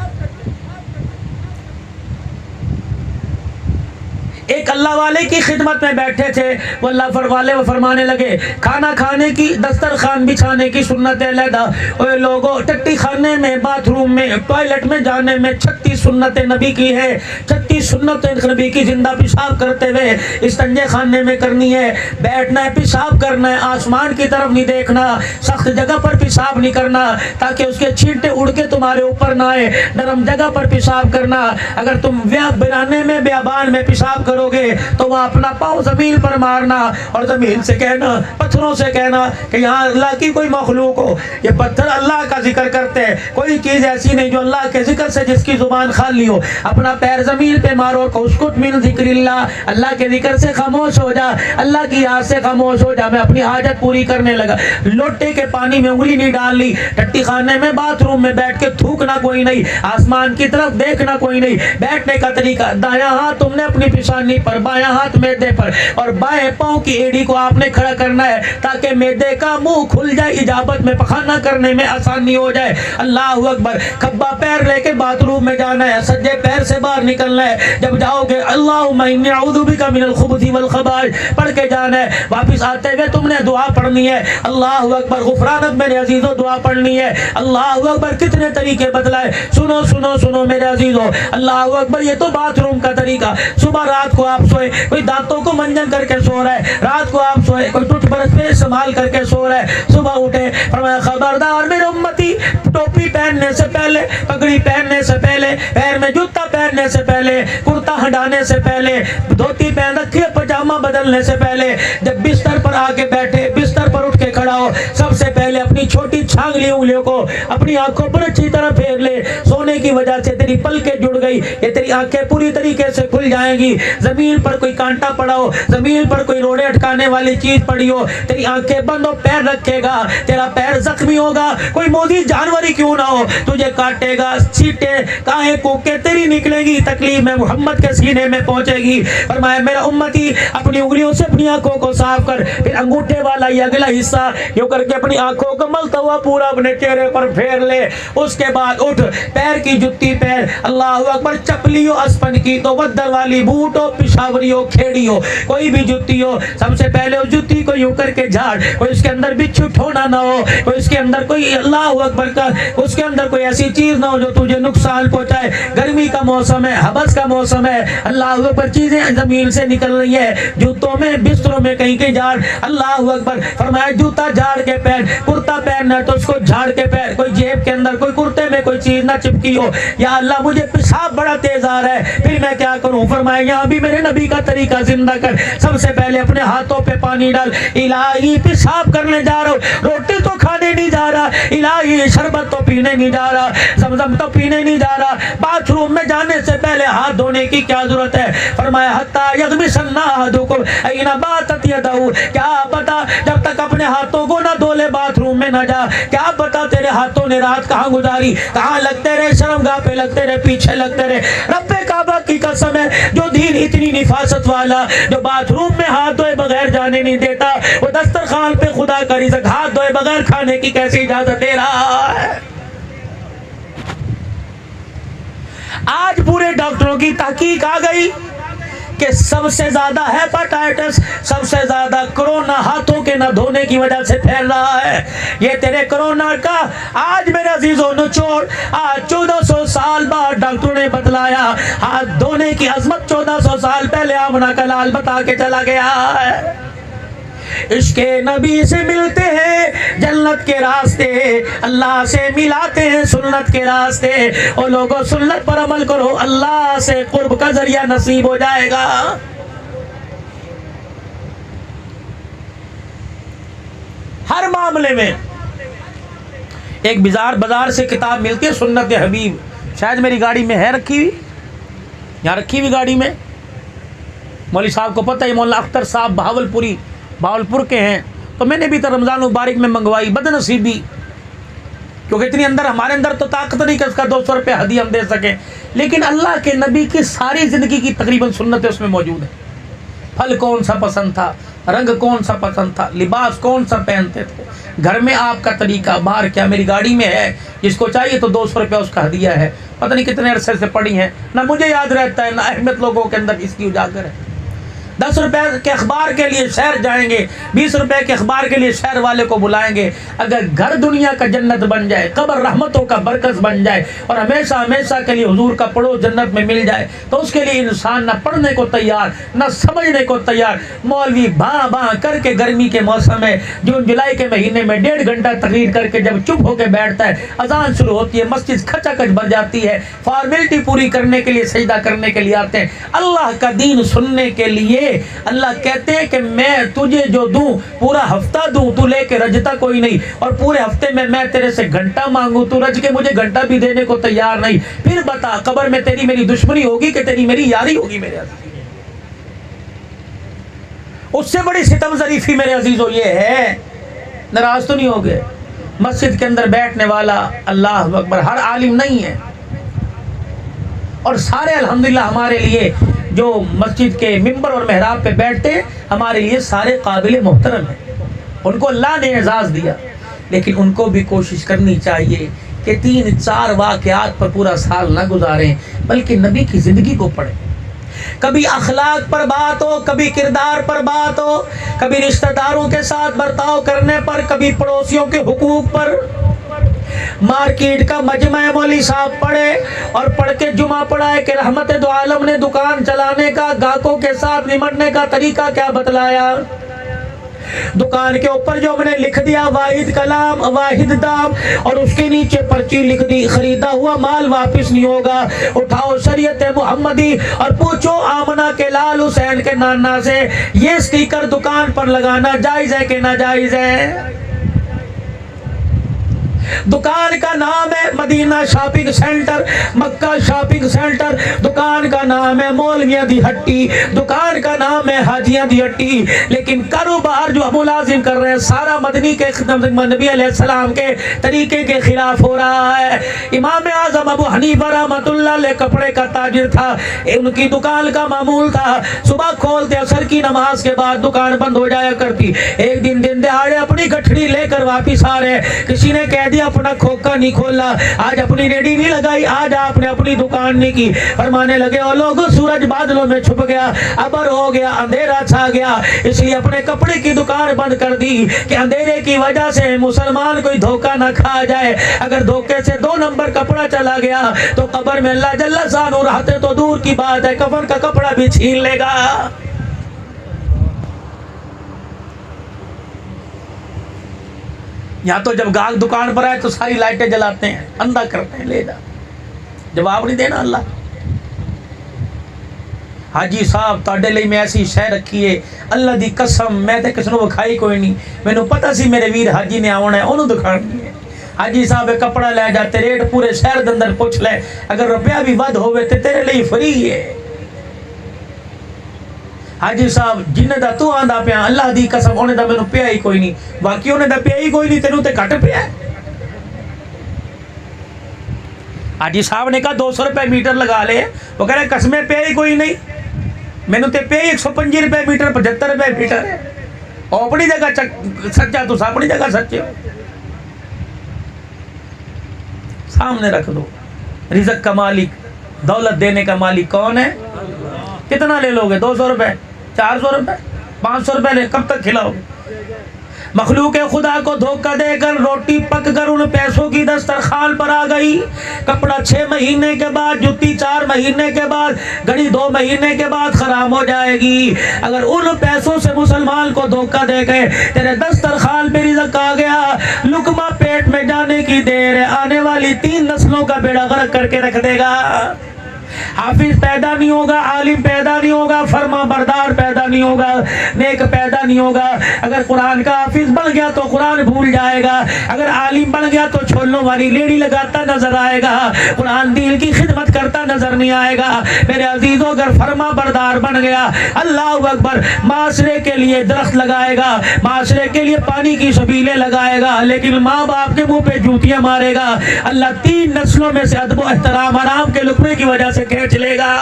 एक अल्लाह वाले की खिदमत में बैठे थे। वो अल्लाह वाले वो फरमाने लगे खाना खाने की, दस्तरखान बिछाने की सुन्नत अलहदा। और लोगों टट्टी खाने में, बाथरूम में, टॉयलेट में जाने में 36 सुन्नत नबी की है। 36 सुन्नत नबी की। जिंदा पेशाब करते हुए इस्तंजे खाने में करनी है, बैठना है, पेशाब करना है, आसमान की तरफ नहीं देखना, सख्त जगह पर पेशाब नहीं करना ताकि उसके छींटे उड़ के तुम्हारे ऊपर ना आए। नरम जगह पर पेशाब करना। अगर तुम बिराने में, बियाबान में पेशाब करोगे तो वह अपना पाँव जमीन पर मारना और जमीन से कहना, पत्थरों से कहना कि यहाँ अल्लाह की कोई मखलूक हो। ये पत्थर अल्लाह का जिक्र करते हैं, कोई चीज ऐसी नहीं जो अल्लाह के जिक्र से जिसकी जुबान खाली हो। अपना पैर जमीन पे मारो और उसकुत मिन जिक्रिल्लाह, अल्लाह के जिक्र से खामोश हो जा, अल्लाह की याद से खामोश हो जा। मैं अपनी हाजत पूरी करने लगा। लोटे के पानी में उंगली नहीं डालनी, टट्टी खाने में, बाथरूम में बैठ के थूकना कोई नहीं, आसमान की तरफ देखना कोई नहीं। बैठने का तरीका दायां हाथ तुमने अपनी पेशानी पसली पर, बायां हाथ मैदे पर, और बाएं पांव की एड़ी को आपने खड़ा करना है ताकि मैदे का मुंह खुल जाए, इजाबत में पखाना करने में आसानी हो जाए। अल्लाह अकबर। खब्बा पैर लेके बाथरूम में जाना है, सज्जे पैर से बाहर निकलना है। जब जाओगे अल्लाहुम्मा इन्नी अऊज़ु बिका मिनल खुबुथि वल खबाइस पढ़ के जाना है। वापिस आते हुए तुमने दुआ पढ़नी है, अल्लाह अकबर गुफरानक मेरे अजीजों दुआ पढ़नी है। अल्लाह अकबर। कितने तरीके बतलाए, सुनो सुनो सुनो मेरे अजीजों, अल्लाह अकबर। ये तो बाथरूम का तरीका। सुबह रात को आप सोए, कोई दांतों को मंजन करके सो रहा है, रात को आप सोए, कोई टूथब्रश पे इस्तेमाल करके सो रहा है, सुबह उठे, फरमाया खबरदार मेरे उम्मती, टोपी पहनने से पहले, पगड़ी पहनने से पहले, पैर में जूता पहनने से पहले, कुर्ता हटाने से पहले, धोती पहन रखी है, पजामा बदलने से पहले, जब बिस्तर पर आके बैठे, बिस्तर पर उठ के खड़ा हो, सबसे पहले अपनी छोटी छांगली उंगलियों को अपनी आंखों पर अच्छी तरह फेर ले। सोने की वजह से तेरी पलकें जुड़ गई, ये तेरी आंखें पूरी तरीके से खुल जाएंगी। जमीन पर कोई कांटा पड़ा हो, जमीन पर कोई रोड़े अटकाने वाली चीज पड़ी हो, तेरी आंखें बंद हो, पैर रखेगा, तेरा पैर जख्मी होगा, कोई मोदी जानवर ही क्यों ना हो, तुझे काटेगा, छींटे काहे कोके तेरी निकलेगी, तकलीफ में मोहम्मद के सीने में पहुंचेगी। फरमाया मेरा उम्मती अपनी उंगलियों से अपनी आंखों को साफ कर, फिर अंगूठे वाला ये अगला हिस्सा यूं करके अपनी आंखों को मलता हुआ पूरा अपने चेहरे पर फेर ले। उसके बाद उठ, पैर की जुत्ती पहन, अल्लाह अकबर। चपली हो अस्पन की तो वद्दर वाली, बूट हो, पिशावरी हो, खेड़ी हो, कोई भी जुत्ती हो, सबसे पहले उस जुत्ती को यूं करके झाड़, कोई उसके अंदर बिच्छू ठोना ना हो, कोई उसके अंदर कोई अल्लाह अकबर का उसके अंदर कोई ऐसी चीज ना हो जो तुझे नुकसान पहुंचाए। गर्मी का मौसम है, हबस का मौसम है, अल्लाह अकबर, चीजें जमीन से निकल रही है, जूतों में बिस्तरों में कहीं कहीं झाड़, अल्लाह अकबर। फरमाया जूता झाड़ के पहन, कुर्ता पहनना है तो उसको झाड़ के पहन, कोई जेब के अंदर, कोई कुर्ते में कोई चीज ना चिपकी हो। या अल्लाह मुझे पेशाब बड़ा तेज आ रहा है, फिर मैं क्या करूं? फरमाया यहाँ भी मेरे नबी का तरीका जिंदा कर, सबसे पहले अपने हाथों पे पानी डाल, इलाही पेशाब करने जा रहा हूँ, रोटी तो खाने नहीं जा रहा, इलाही शरबत तो पीने नहीं जा रहा, ज़मज़म तो पीने नहीं जा रहा, बाथरूम में जाने से पहले हाथ धोने की क्या जरूरत है? फरमाया हत्ता यग़मिसन्ना अहदुकुम ऐना बातत यदहु, क्या पता जब तक अपने हाथों को ना धो ले बाथरूम में ना जा, क्या पता तेरे हाथों ने रात कहाँ गुजारी, कहाँ लगते रहे, शर्मगाह पे लगते रहे, पीछे लगते रहे। रब्बे काबा की कसम है, जो दीन इतनी निफासत वाला, जो बाथरूम में हाथ धोए बगैर जाने नहीं देता, वो दस्तरखान पे खुदा का रिज़्क़ हाथ धोए बगैर खाने की कैसी इजाजत दे रहा है? आज पूरे डॉक्टरों की तहकीक आ गई कि सबसे ज्यादा हेपेटाइटिस, सबसे ज्यादा कोरोना हाथों के न धोने की वजह से फैल रहा है। ये तेरे कोरोना का आज मेरे अजीजों निचोड़, आज 1400 साल बाद डॉक्टरों ने बतलाया, हाथ धोने की अजमत 1400 साल पहले आमना का लाल बता के चला गया है। इश्के नबी से मिलते हैं जन्नत के रास्ते, अल्लाह से मिलाते हैं सुन्नत के रास्ते। और लोगों सुन्नत पर अमल करो, अल्लाह से कुर्ब का जरिया नसीब हो जाएगा। हर मामले में एक बाजार से किताब मिलती है, सुन्नत हबीब, शायद मेरी गाड़ी में है रखी हुई, यहाँ रखी हुई गाड़ी में। मौलवी साहब को पता है, मौलाना अख्तर साहब भावलपुर के हैं, तो मैंने भी तो रमज़ान मुबारक में मंगवाई, बदनसीबी, क्योंकि इतनी अंदर हमारे अंदर तो ताकत नहीं कि उसका 200 रुपये हदिया हम दे सकें, लेकिन अल्लाह के नबी की सारी ज़िंदगी की तकरीबन सुन्नतें उसमें मौजूद है। फल कौन सा पसंद था, रंग कौन सा पसंद था, लिबास कौन सा पहनते थे, घर में आपका तरीका, बाहर क्या, मेरी गाड़ी में है, जिसको चाहिए तो 200 रुपये उसका हदिया है। पता नहीं कितने अरसे से पड़ी हैं, ना मुझे याद रहता है, ना अहमियत लोगों के अंदर इसकी उजागर है। 10 रुपए के अखबार के लिए शहर जाएंगे, 20 रुपए के अखबार के लिए शहर वाले को बुलाएंगे। अगर घर दुनिया का जन्नत बन जाए, कब्र रहमतों का बरकत बन जाए और हमेशा हमेशा के लिए हुजूर का पड़ोस जन्नत में मिल जाए, तो उसके लिए इंसान ना पढ़ने को तैयार, ना समझने को तैयार। मौलवी भां भां करके गर्मी के मौसम में, जून जुलाई के महीने में 1.5 घंटा तकरीर करके जब चुप होकर बैठता है, अजान शुरू होती है, मस्जिद खचाखच भर जाती है, फॉर्मेलिटी पूरी करने के लिए, सजदा करने के लिए आते हैं, अल्लाह का दीन सुनने के लिए। अल्लाह कहते हैं कि मैं तुझे जो दूं पूरा हफ्ता दूं, तू लेके रजता कोई नहीं, और पूरे हफ्ते में मैं तेरे से घंटा मांगू, तू रज के मुझे घंटा भी देने को तैयार नहीं। फिर बता कब्र में तेरी मेरी दुश्मनी होगी कि तेरी मेरी यारी होगी? मेरे अजीज, उससे बड़ी सितम ज़रीफी मेरे अजीजों ये है, नाराज तो नहीं हो गए, मस्जिद के अंदर बैठने वाला अल्लाह अकबर हर आलिम नहीं है, और सारे अल्हम्दुलिल्लाह हमारे लिए जो मस्जिद के मिंबर और मेहराब पे बैठते हमारे लिए सारे काबिल मोहतरम हैं, उनको अल्लाह ने एजाज़ दिया, लेकिन उनको भी कोशिश करनी चाहिए कि 3-4 वाक़यात पर पूरा साल ना गुजारें, बल्कि नबी की ज़िंदगी को पढ़ें। कभी अखलाक पर बात हो, कभी किरदार पर बात हो, कभी रिश्तेदारों के साथ बर्ताव करने पर, कभी पड़ोसियों के हुकूक पर। मार्केट का मजमा मौली साहब पढ़े और पढ़ के जुमा पढ़ाए कि रहमत दो आलम ने दुकान चलाने का, गाहकों के साथ निमटने का तरीका क्या बतलाया। दुकान के ऊपर जो हमने लिख दिया वाहिद कलाम वाहिद दाम, और उसके नीचे पर्ची लिख दी खरीदा हुआ माल वापस नहीं होगा। उठाओ शरीयत मुहम्मदी और पूछो आमना के लाल हुसैन के नाना से, ये स्टिकर दुकान पर लगाना जायज है कि नाजायज है। दुकान का नाम है मदीना शॉपिंग सेंटर, मक्का शॉपिंग सेंटर, दुकान का नाम है मौलवियां दी हट्टी, दुकान का नाम है हाजियां दी हट्टी, लेकिन कारोबार जो मुलाजिम कर रहे हैं सारा मदनी के नबी अलैहिस्सलाम के तरीके के खिलाफ हो रहा है। इमाम आजम अबू हनीफा रहमतुल्लाह अलैह कपड़े का ताजिर था, उनकी दुकान का मामूल था सुबह खोलते असर की नमाज के बाद दुकान बंद हो जाया करती। एक दिन दहाड़े अपनी गठड़ी लेकर वापिस आ रहे, किसी ने कह दिया अपना खोखा नहीं खोला, आज अपनी रेडी नहीं लगाई, आज आपने अपनी दुकान नहीं की। फरमाने लगे ओ लोगों, सूरज बादलों में छुप गया, अबर हो गया, अंधेरा छा गया, इसलिए अपने कपड़े की दुकान बंद कर दी कि अंधेरे की वजह से मुसलमान कोई धोखा ना खा जाए। अगर धोखे से 2 नंबर कपड़ा चला गया तो कब्र में अल्लाह जल्ला शानो रहते तो दूर की बात है, कफन का कपड़ा भी छीन लेगा। यहाँ तो जब गाहक दुकान पर आए तो सारी लाइटें जलाते हैं, अंधा करते हैं, ले जा, जवाब नहीं देना अल्लाह। हाजी साहब तुहाडे लिए मैं ऐसी शह रखी है, अल्लाह दी कसम मैं तो किसी को विखाई कोई नहीं, मैनू पता सी मेरे वीर हाजी ने आना है, उन्होंने दिखानी है। हाजी साहब एक कपड़ा लै जाते, रेट पूरे शहर के अंदर पूछ ले, अगर रुपया भी वध होवे ते तेरे लिए फ्री है। हाजी साहब जिन्हें दा तू आंदा पिया, अल्लाह दी कसम उन्हें दा मैनू पिया ही कोई नहीं, बाकी उन्हें दा पिया ही कोई नहीं, तेनू ते घट पिया। हाजी साहब ने कहा 200 रुपए मीटर लगा ले, वो कह रहे कसमें पिया ही कोई नहीं, मैनू ते पिया 125 रुपए मीटर, 75 रुपए मीटर है। और अपनी जगह सच्चा, तू अपनी जगह सच्चे हो। सामने रख दो, रिज़्क़ का मालिक, दौलत देने का मालिक कौन है? कितना ले लोगे? 200 रुपए, 400 रुपए, 500 रुपए ले, कब तक खिलाओगे? मखलूक खुदा को धोखा देकर रोटी पक कर उन पैसों की दस्तरखान पर आ गई। कपड़ा 6 महीने के बाद, जुत्ती 4 महीने के बाद, घड़ी 2 महीने के बाद खराब हो जाएगी। अगर उन पैसों से मुसलमान को धोखा दे गए, तेरे दस्तरखान पे रिज़्क़ आ गया, लुकमा पेट में जाने की देर है, आने वाली 3 नस्लों का बेड़ा गर्क करके रख देगा। हाफिज पैदा नहीं होगा, आलिम पैदा नहीं होगा, फरमा बरदार पैदा नहीं होगा, नेक पैदा नहीं होगा। अगर कुरान का हाफिज बन गया तो कुरान भूल जाएगा, अगर आलिम बन गया तो छोलों वाली लेडी लगाता नजर आएगा, कुरान दीन की खिदमत करता नजर नहीं आएगा। मेरे अजीजों, अगर फरमा बरदार बन गया, अल्लाह अकबर, माशरे के लिए दरख्त लगाएगा, माशरे के लिए पानी की सबीलें लगाएगा, लेकिन माँ बाप के मुंह पे जूतियां मारेगा। अल्लाह 3 नस्लों में से अदब एहतराम आराम के लुकमे की वजह से खींच लेगा।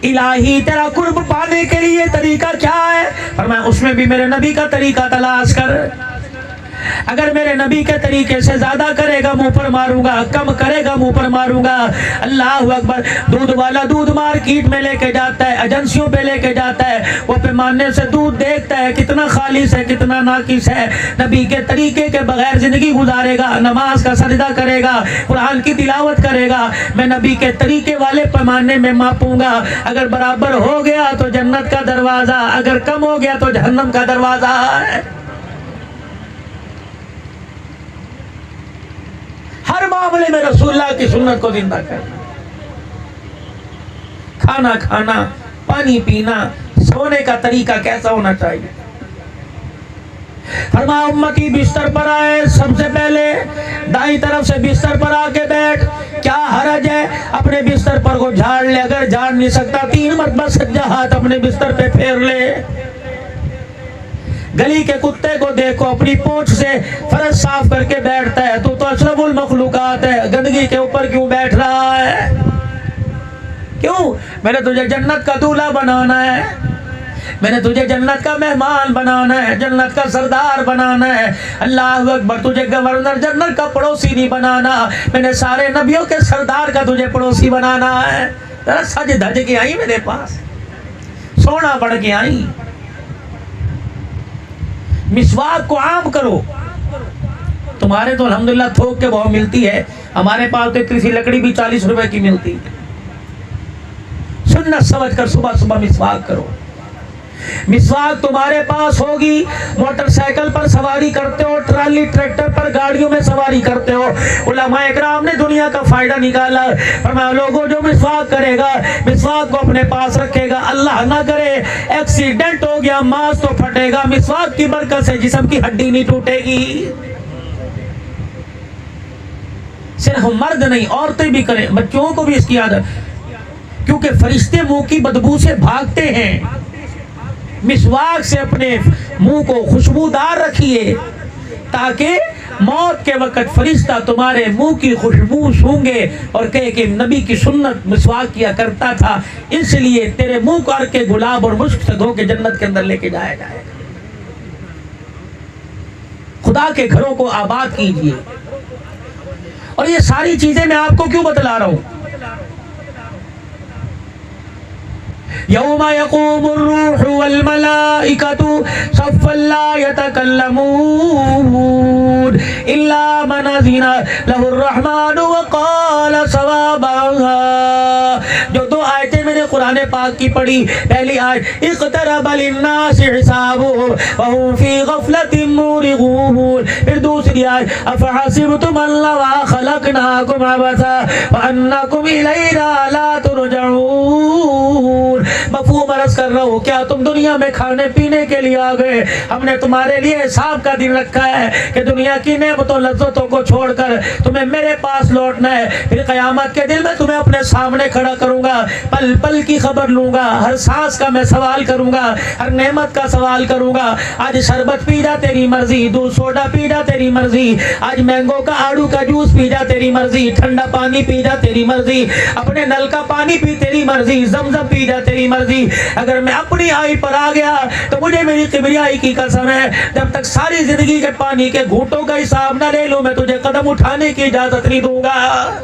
इलाही तेरा कुर्ब पाने के लिए तरीका क्या है? फरमाया उसमें भी मेरे नबी का तरीका तलाश कर। अगर मेरे नबी के तरीके से ज्यादा करेगा मुंह पर मारूंगा, कम करेगा मुंह पर मारूंगा। अल्लाह अकबर। दूध वाला दूध मार्केट में लेके जाता है, एजेंसियों पे लेके जाता है, वो पैमाने से दूध देखता है कितना खालिस है कितना नाकिस है। नबी के तरीके के बगैर जिंदगी गुजारेगा, नमाज का सजदा करेगा, कुरान की तिलावत करेगा, मैं नबी के तरीके वाले पैमाने में मापूंगा। अगर बराबर हो गया तो जन्नत का दरवाजा, अगर कम हो गया तो जहन्नम का दरवाजा है। हर मामले में रसूलुल्लाह की सुन्नत को जिंदा करना, खाना खाना, पानी पीना, सोने का तरीका कैसा होना चाहिए। फरमाया उम्मती बिस्तर पर आए, सबसे पहले दाईं तरफ से बिस्तर पर आके बैठ। क्या हरज है? अपने बिस्तर पर को झाड़ ले, अगर झाड़ नहीं सकता 3 मरतबा सज्जा हाथ अपने बिस्तर पे फेर ले। गली के कुत्ते को देखो, अपनी पूंछ से फर्श साफ करके बैठता है, तू तो अशरफुल अफजल मखलूकात है, गंदगी के ऊपर क्यों बैठ रहा है? क्यों? मैंने तुझे जन्नत का दूल्हा बनाना है, मैंने तुझे जन्नत का मेहमान बनाना है, जन्नत का सरदार बनाना है। अल्लाह अकबर, तुझे गवर्नर जनरल का पड़ोसी नहीं बनाना, मैंने सारे नबियों के सरदार का तुझे पड़ोसी बनाना है। जरा सज धज के आई मेरे पास, सोना बढ़ के आई। मिसवाक को आम करो। तुम्हारे तो अल्हम्दुलिल्लाह थोक के भाव मिलती है, हमारे पास तो इतनी सी लकड़ी भी 40 रुपए की मिलती है। सुन्नत समझ कर सुबह सुबह मिसवाक करो। मिसवाक तुम्हारे पास होगी, मोटरसाइकिल पर सवारी करते हो, ट्राली ट्रैक्टर पर गाड़ियों में सवारी करते हो। उलमा इकराम ने दुनिया का फायदा निकाला। फरमाया लोगों जो मिसवाक करेगा, मिसवाक को अपने पास रखेगा, अल्लाह ना करे एक्सीडेंट हो गया, मांस तो फटेगा, मिसवाक की बरकत से जिस्म की हड्डी नहीं टूटेगी। सिर्फ मर्द नहीं, औरतें भी करें, बच्चों को भी इसकी आदत, क्योंकि फरिश्ते मुंह की बदबू से भागते हैं। मिसवाक से अपने मुंह को खुशबूदार रखिए, ताकि मौत के वक्त फरिश्ता तुम्हारे मुंह की खुशबू सूंघे और कहे कि नबी की सुन्नत मिसवाक किया करता था, इसलिए तेरे मुंह करके गुलाब और मुश्क से धो के जन्नत के अंदर लेके जाया जाएगा। खुदा के घरों को आबाद कीजिए। और ये सारी चीजें मैं आपको क्यों बतला रहा हूं? यौमा यक़ूमुर रूहु वल मलाइकतु सफ़्फ़न ला यतकल्लमून इल्ला मन अज़िना लहुर रहमानु व क़ाल सवाबा। जो दो आयतें मैंने कुरान पाक की पढ़ी, पहली आयत इक़्तरबा लिन्नासि हिसाबुहुम व हुम फ़ी ग़फ़लतिन मुरिगून, फिर दूसरी आयत अफ़हसिबतुम अन्नमा ख़लक़नाकुम अबसा व अन्नकुम इलैना ला तुरजऊन। मफहूम अर्ज़ कर रहा हूँ, क्या तुम दुनिया में खाने पीने के लिए आ गए? हमने तुम्हारे लिए हिसाब का दिन रखा है कि दुनिया की नेमतों लज्जतों को छोड़कर तुम्हें मेरे पास लौटना है। फिर क़यामत के दिन में तुम्हें अपने सामने खड़ा करूंगा, पल पल की खबर लूंगा, हर सांस का मैं सवाल करूंगा, हर नेमत का सवाल करूंगा। आज शरबत पी जा तेरी मर्जी, दूध सोडा पी जा तेरी मर्जी, आज मैंगो का आड़ू का जूस पी जा तेरी मर्जी, ठंडा पानी पी जा तेरी मर्जी, अपने नल का पानी पी तेरी मर्जी, ज़मज़म पी जा तेरी मर्जी। अगर मैं अपनी आई पर आ गया तो मुझे मेरी किबरियाई की कसम है, जब तक सारी जिंदगी के पानी के घूंटों का हिसाब न ले लूं, मैं तुझे कदम उठाने की इजाजत नहीं दूंगा।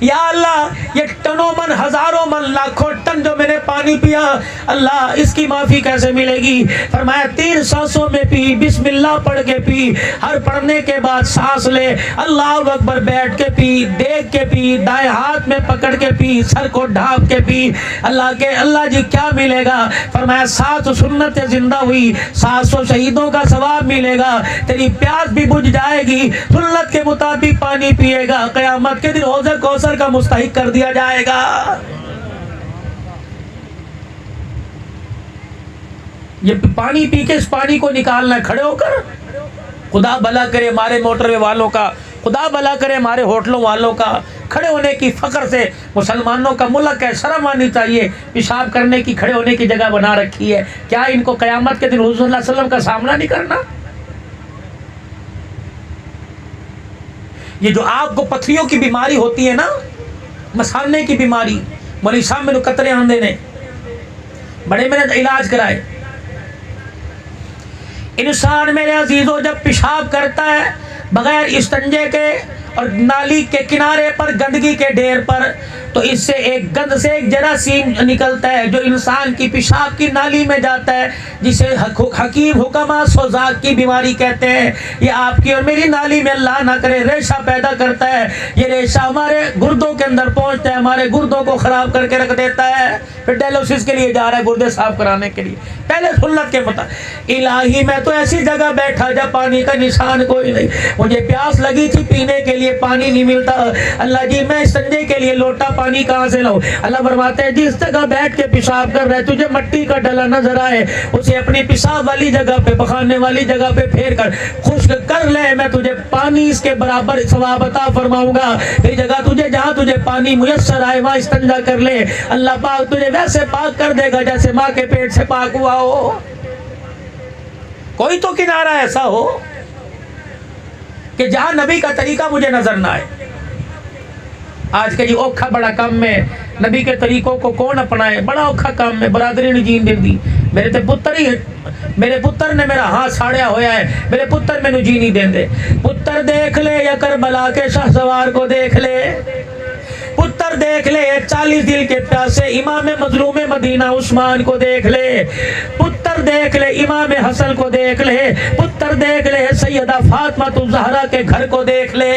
या अल्लाह, ये टनों मन, हजारों मन, लाखों टन जो मैंने पानी पिया, अल्लाह इसकी माफी कैसे मिलेगी? फरमाया 3 सांसों में पी, बिस्मिल्लाह पढ़ के पी, हर पढ़ने के बाद सांस ले, अल्लाह अकबर बैठ के पी, देख के पी, दाएं हाथ में पकड़ के पी, सर को ढांप के पी। अल्लाह जी क्या मिलेगा? फरमाया 700 सुन्नतें जिंदा हुई, 700 शहीदों का सवाब मिलेगा, तेरी प्यास भी बुझ जाएगी, सुन्नत के मुताबिक पानी पिएगा, क़यामत के दिन हौज़ कौसर का मुस्तहिक कर दिया जाएगा। ये पानी पी के इस पानी को निकालना है खड़े होकर। खुदा भला करे हमारे मोटरवे वालों का, खुदा भला करे हमारे होटलों वालों का। खड़े होने की फख्र से मुसलमानों का मुल्क है, शर्म आनी चाहिए। पेशाब करने की, खड़े होने की जगह बना रखी है। क्या इनको क़यामत के दिन हुज़ूर सल्लल्लाहु अलैहि वसल्लम का सामना नहीं करना? ये जो आपको पथरियों की बीमारी होती है ना, मसाने की बीमारी, मौलवी साहब मैंने कतरे आंदे ने बड़े मैंने इलाज कराए। इंसान मेरे अजीजों जब पेशाब करता है बगैर इस्तंजे के और नाली के किनारे पर गंदगी के ढेर पर, तो इससे एक गंद से एक जरासीम निकलता है जो इंसान की पेशाब की नाली में जाता है, जिसे हकीम हुक्मा सोजाक की बीमारी कहते हैं। ये आपकी और मेरी नाली में अल्लाह ना करे रेशा पैदा करता है। ये रेशा हमारे गुर्दों के अंदर पहुंचता है, हमारे गुर्दों को खराब करके रख देता है। फिर डायलिसिस के लिए जा रहा है, गुर्दे साफ कराने के लिए। पहले सुन्नत के मुताबिक, इलाही मैं तो ऐसी जगह बैठा जब पानी का निशान कोई नहीं, मुझे प्यास लगी थी, पीने के लिए पानी नहीं मिलता, अल्लाह जी मैं संजय के लिए लोटा पानी कहाँ से लाऊं? अल्लाह फरमाते हैं जिस जगह बैठ के पेशाब कर रहा है, तुझे मट्टी का डला नजर आए, उसे अपनी पेशाब वाली जगह पे, पखाने वाली जगह पे फेर कर खुश्क कर ले, मैं तुझे पानी इसके बराबर सवाब अता फरमाऊंगा। फिर जगह तुझे जहाँ तुझे पानी मुयस्सर आए वहाँ इस्तिंजा कर ले, अल्लाह पाक तुझे वैसे पाक कर देगा जैसे माँ के पेट से पाक हुआ हो। कोई तो किनारा ऐसा हो कि जहां नबी का तरीका मुझे नजर ना आए। आज के जी औखा बड़ा काम में नबी के तरीकों को कौन अपनाए, बड़ा औखा काम में बरादरी ने जीन दी। मेरे ते पुत्र ही, मेरे पुत्र ने मेरा हाथ साड़िया होया है, मेरे पुत्र मैनू जी नहीं देंदे। पुत्र देख ले या करबला के शाहसवार को देख ले, पुत्र देख ले 40 दिल के प्यासे इमाम मजलूम मदीना उस्मान को देख ले, पुत्र देख ले इमाम हसन को देख ले, पुत्र देख ले सैयदा फातिमा तुल ज़हरा के घर को देख ले।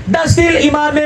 10 दिल इमाम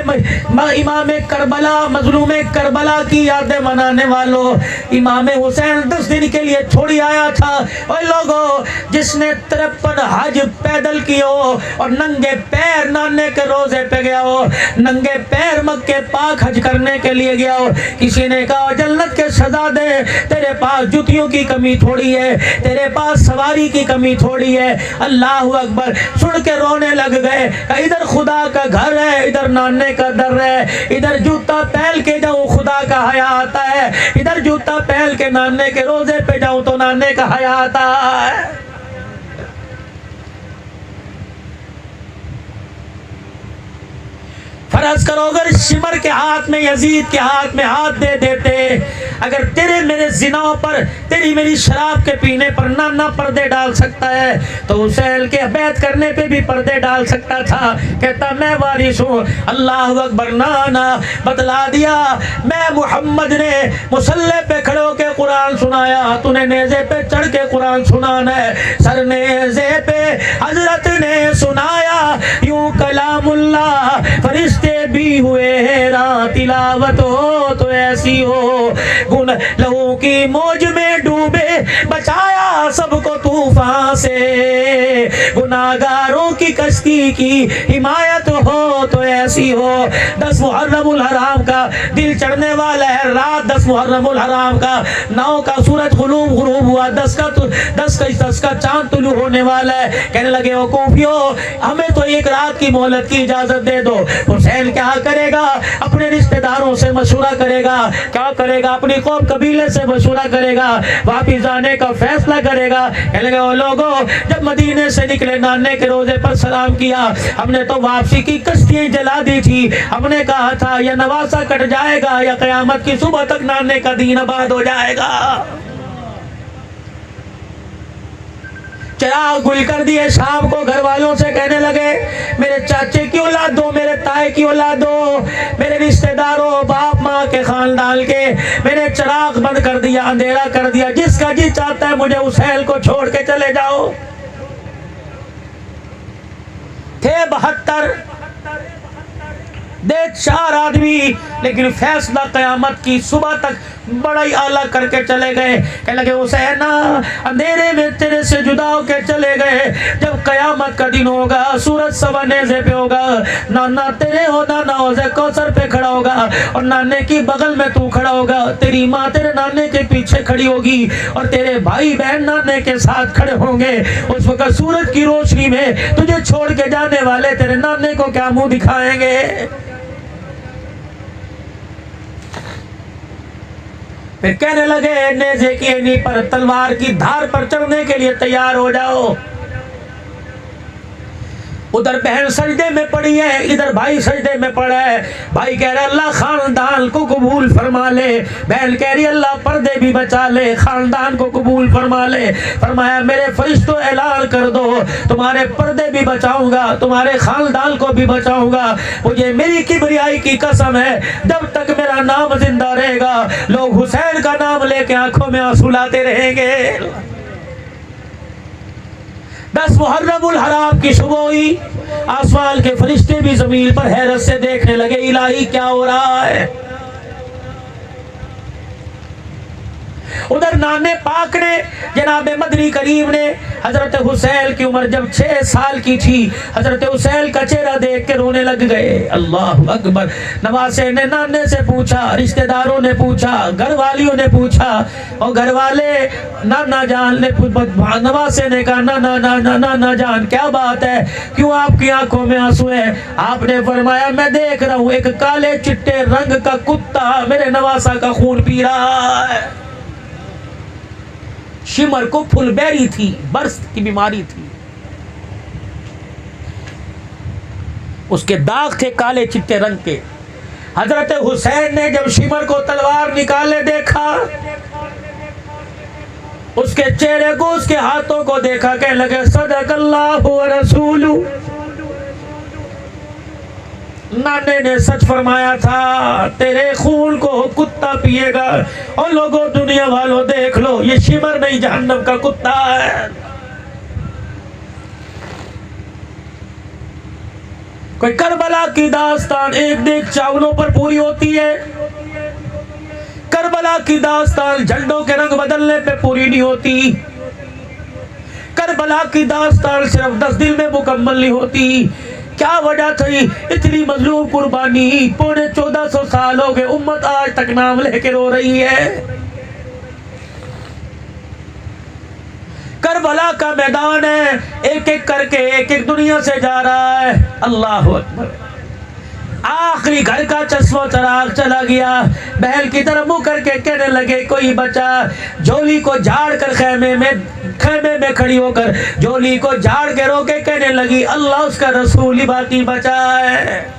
करबला मजलूम करबला की यादें मनाने वालों, इमाम हुसैन 10 दिन के लिए छोड़ी आया था। और लोगों, जिसने 53 हज पैदल किए हो और नंगे पैर नाने के रोजे पे गया हो, नंगे पैर मक्के पाक हज करने के लिए गया हो, किसी ने कहा जन्नत के शहजादे तेरे पास जुतियों की कमी थोड़ी है, तेरे पास सवारी की कमी थोड़ी है। अल्लाह अकबर सुन के रोने लग गए। इधर खुदा का घर है, इधर नाने का दर है, इधर जूता पहन के जाऊं खुदा का हया आता है, इधर जूता पहन के नाने के रोजे पे जाऊं तो नाने का हया आता है। फर्ज करो अगर शिमर के हाथ में यजीद के हाथ में हाथ दे देते, अगर तेरे मेरे जिनाओं पर तेरी मेरी शराब के पीने पर नाना पर्दे डाल सकता है तो हुसैन के बैत करने पे भी पर्दे डाल सकता था। कहता मैं वारिस हूँ। अल्लाह अकबर। नाना बतला दिया, मैं मोहम्मद ने मुसल्ले पे खड़े होके कुरान सुनाया, तूने नेज़े पे चढ़ के कुरान सुनाना है। सर नेज़े पे हजरत ने सुनाया यूं कलामुल्लाह, फरिश्ते भी हुए हैरान, तिलावत हो तो ऐसी हो, गुन लहू की मौज में डूबे बचाया सबको तूफान से, गुनाहगारों की कश्ती की हिमायत हो तो ऐसी हो। 10 मुहर्रमुल हराम का दिल चढ़ने वाला है रात, 10 मुहर्रमुल हराम का 9 का सूरज गुरूब हुआ, 10 का चांद तुलू होने वाला है। कहने लगे ओ कूफियो, हमें तो एक रात की मोहलत की इजाजत दे दो। हुसैन क्या करेगा? अपने रिश्तेदारों से मशवरा करेगा। क्या करेगा? अपनी कौम कबीले से मशवरा करेगा, वापिस जाने का फैसला करेगा। कहने लगे ओ लोगों, जब मदीने से निकले नाने के रोजे पर सलाम किया, हमने तो वापसी की कश्तियां जला दी थी। हमने कहा था या नवासा कट जाएगा या कयामत की सुबह तक नाने का दीन आबाद हो जाएगा। चिराग गुल कर दिए। शाम को घर वालों से कहने लगे मेरे चाचे की औलाद दो, मेरे ताए की औलाद दो, मेरे रिश्तेदारों, बाप माँ के खानदान के, मैंने चिराग बंद कर दिया, अंधेरा कर दिया। जिसका जी चाहता है मुझे हुसैन को छोड़ के चले जाओ। थे 72 देख 4 आदमी, लेकिन फैसला कयामत की सुबह तक बड़ा ही आला करके चले गए। कहने लगे हुसैन अंधेरे में तेरे से जुदा होकर चले गए, जब कयामत का दिन होगा, सूरज सवा नेज़े पे होगा, नाना तेरे हो, नाना हौज़े कौसर पे खड़ा होगा और नाने की बगल में तू खड़ा होगा, तेरी माँ तेरे नाने के पीछे खड़ी होगी और तेरे भाई बहन नाने के साथ खड़े होंगे। उस वक्त सूरज की रोशनी में तुझे छोड़ के जाने वाले तेरे नाने को क्या मुंह दिखाएंगे? फिर कहने लगे नेज़े की एनी पर तलवार की धार पर चढ़ने के लिए तैयार हो जाओ। उधर बहन सजदे में पड़ी है, इधर भाई सजदे में पड़ा है। भाई कह रहा अल्लाह खानदान को कबूल फरमा ले, बहन कह रही अल्लाह पर्दे भी बचा ले, खानदान को कबूल फरमा ले। फरमाया मेरे फरिश्तों ऐलान कर दो, तुम्हारे पर्दे भी बचाऊंगा, तुम्हारे खानदान को भी बचाऊंगा। मुझे मेरी किबरियाई की कसम है, जब तक मेरा नाम जिंदा रहेगा लोग हुसैन का नाम लेके आंखों में आंसू लाते रहेंगे। 10 मुहर्रमुल हराम की सुबह हुई, आसमान के फरिश्ते भी जमीन पर हैरत से देखने लगे इलाही क्या हो रहा है। उधर नाने पाक ने, जनाब मदनी करीम ने, हजरत हुसैन की उम्र जब 6 साल की थी, हजरत हुसैन का चेहरा देख के रोने लग गए। अल्लाह अकबर। नवासे ने नाने से पूछा, रिश्तेदारों ने पूछा, घर वालियों ने पूछा, और घर वाले नाना जान ने, नवासे ने कहा नाना नाना नाना जान क्या बात है, क्यों आपकी आंखों में आंसू है? आपने फरमाया मैं देख रहा हूँ एक काले चिट्टे रंग का कुत्ता मेरे नवासा का खून पी रहा है। शिमर को फुलबेरी थी, बर्स की बीमारी थी, उसके दाग थे काले चिट्टे रंग के। हजरत हुसैन ने जब शिमर को तलवार निकाले देखा, उसके चेहरे को, उसके हाथों को देखा, कहने लगे सदकल्लाहु व रसूलु, नाने ने सच फरमाया था, तेरे खून को कुत्ता पिएगा। और लोगों, दुनिया वालों देख लो, ये शिमर नहीं जहन्नम का कुत्ता है। कोई करबला की दास्तान एक देख चावलों पर पूरी होती है, करबला की दास्तान झंडों के रंग बदलने पे पूरी नहीं होती, करबला की दास्तान सिर्फ 10 दिन में मुकम्मल नहीं होती। क्या वजह थी इतनी मजलूम कुर्बानी? पौने 1400 साल हो गए, उम्मत आज तक नाम लेके रो रही है। करबला का मैदान है, एक एक करके एक एक दुनिया से जा रहा है। अल्लाह अकबर। आखिरी घर का चश्मा चराग चला गया। बहल की तरफ मुंह करके कहने लगे कोई बचा? झोली को झाड़ कर खैमे में खड़ी होकर झोली को झाड़ के रोके कहने लगी अल्लाह उसका रसूल ही बाकी बचा है।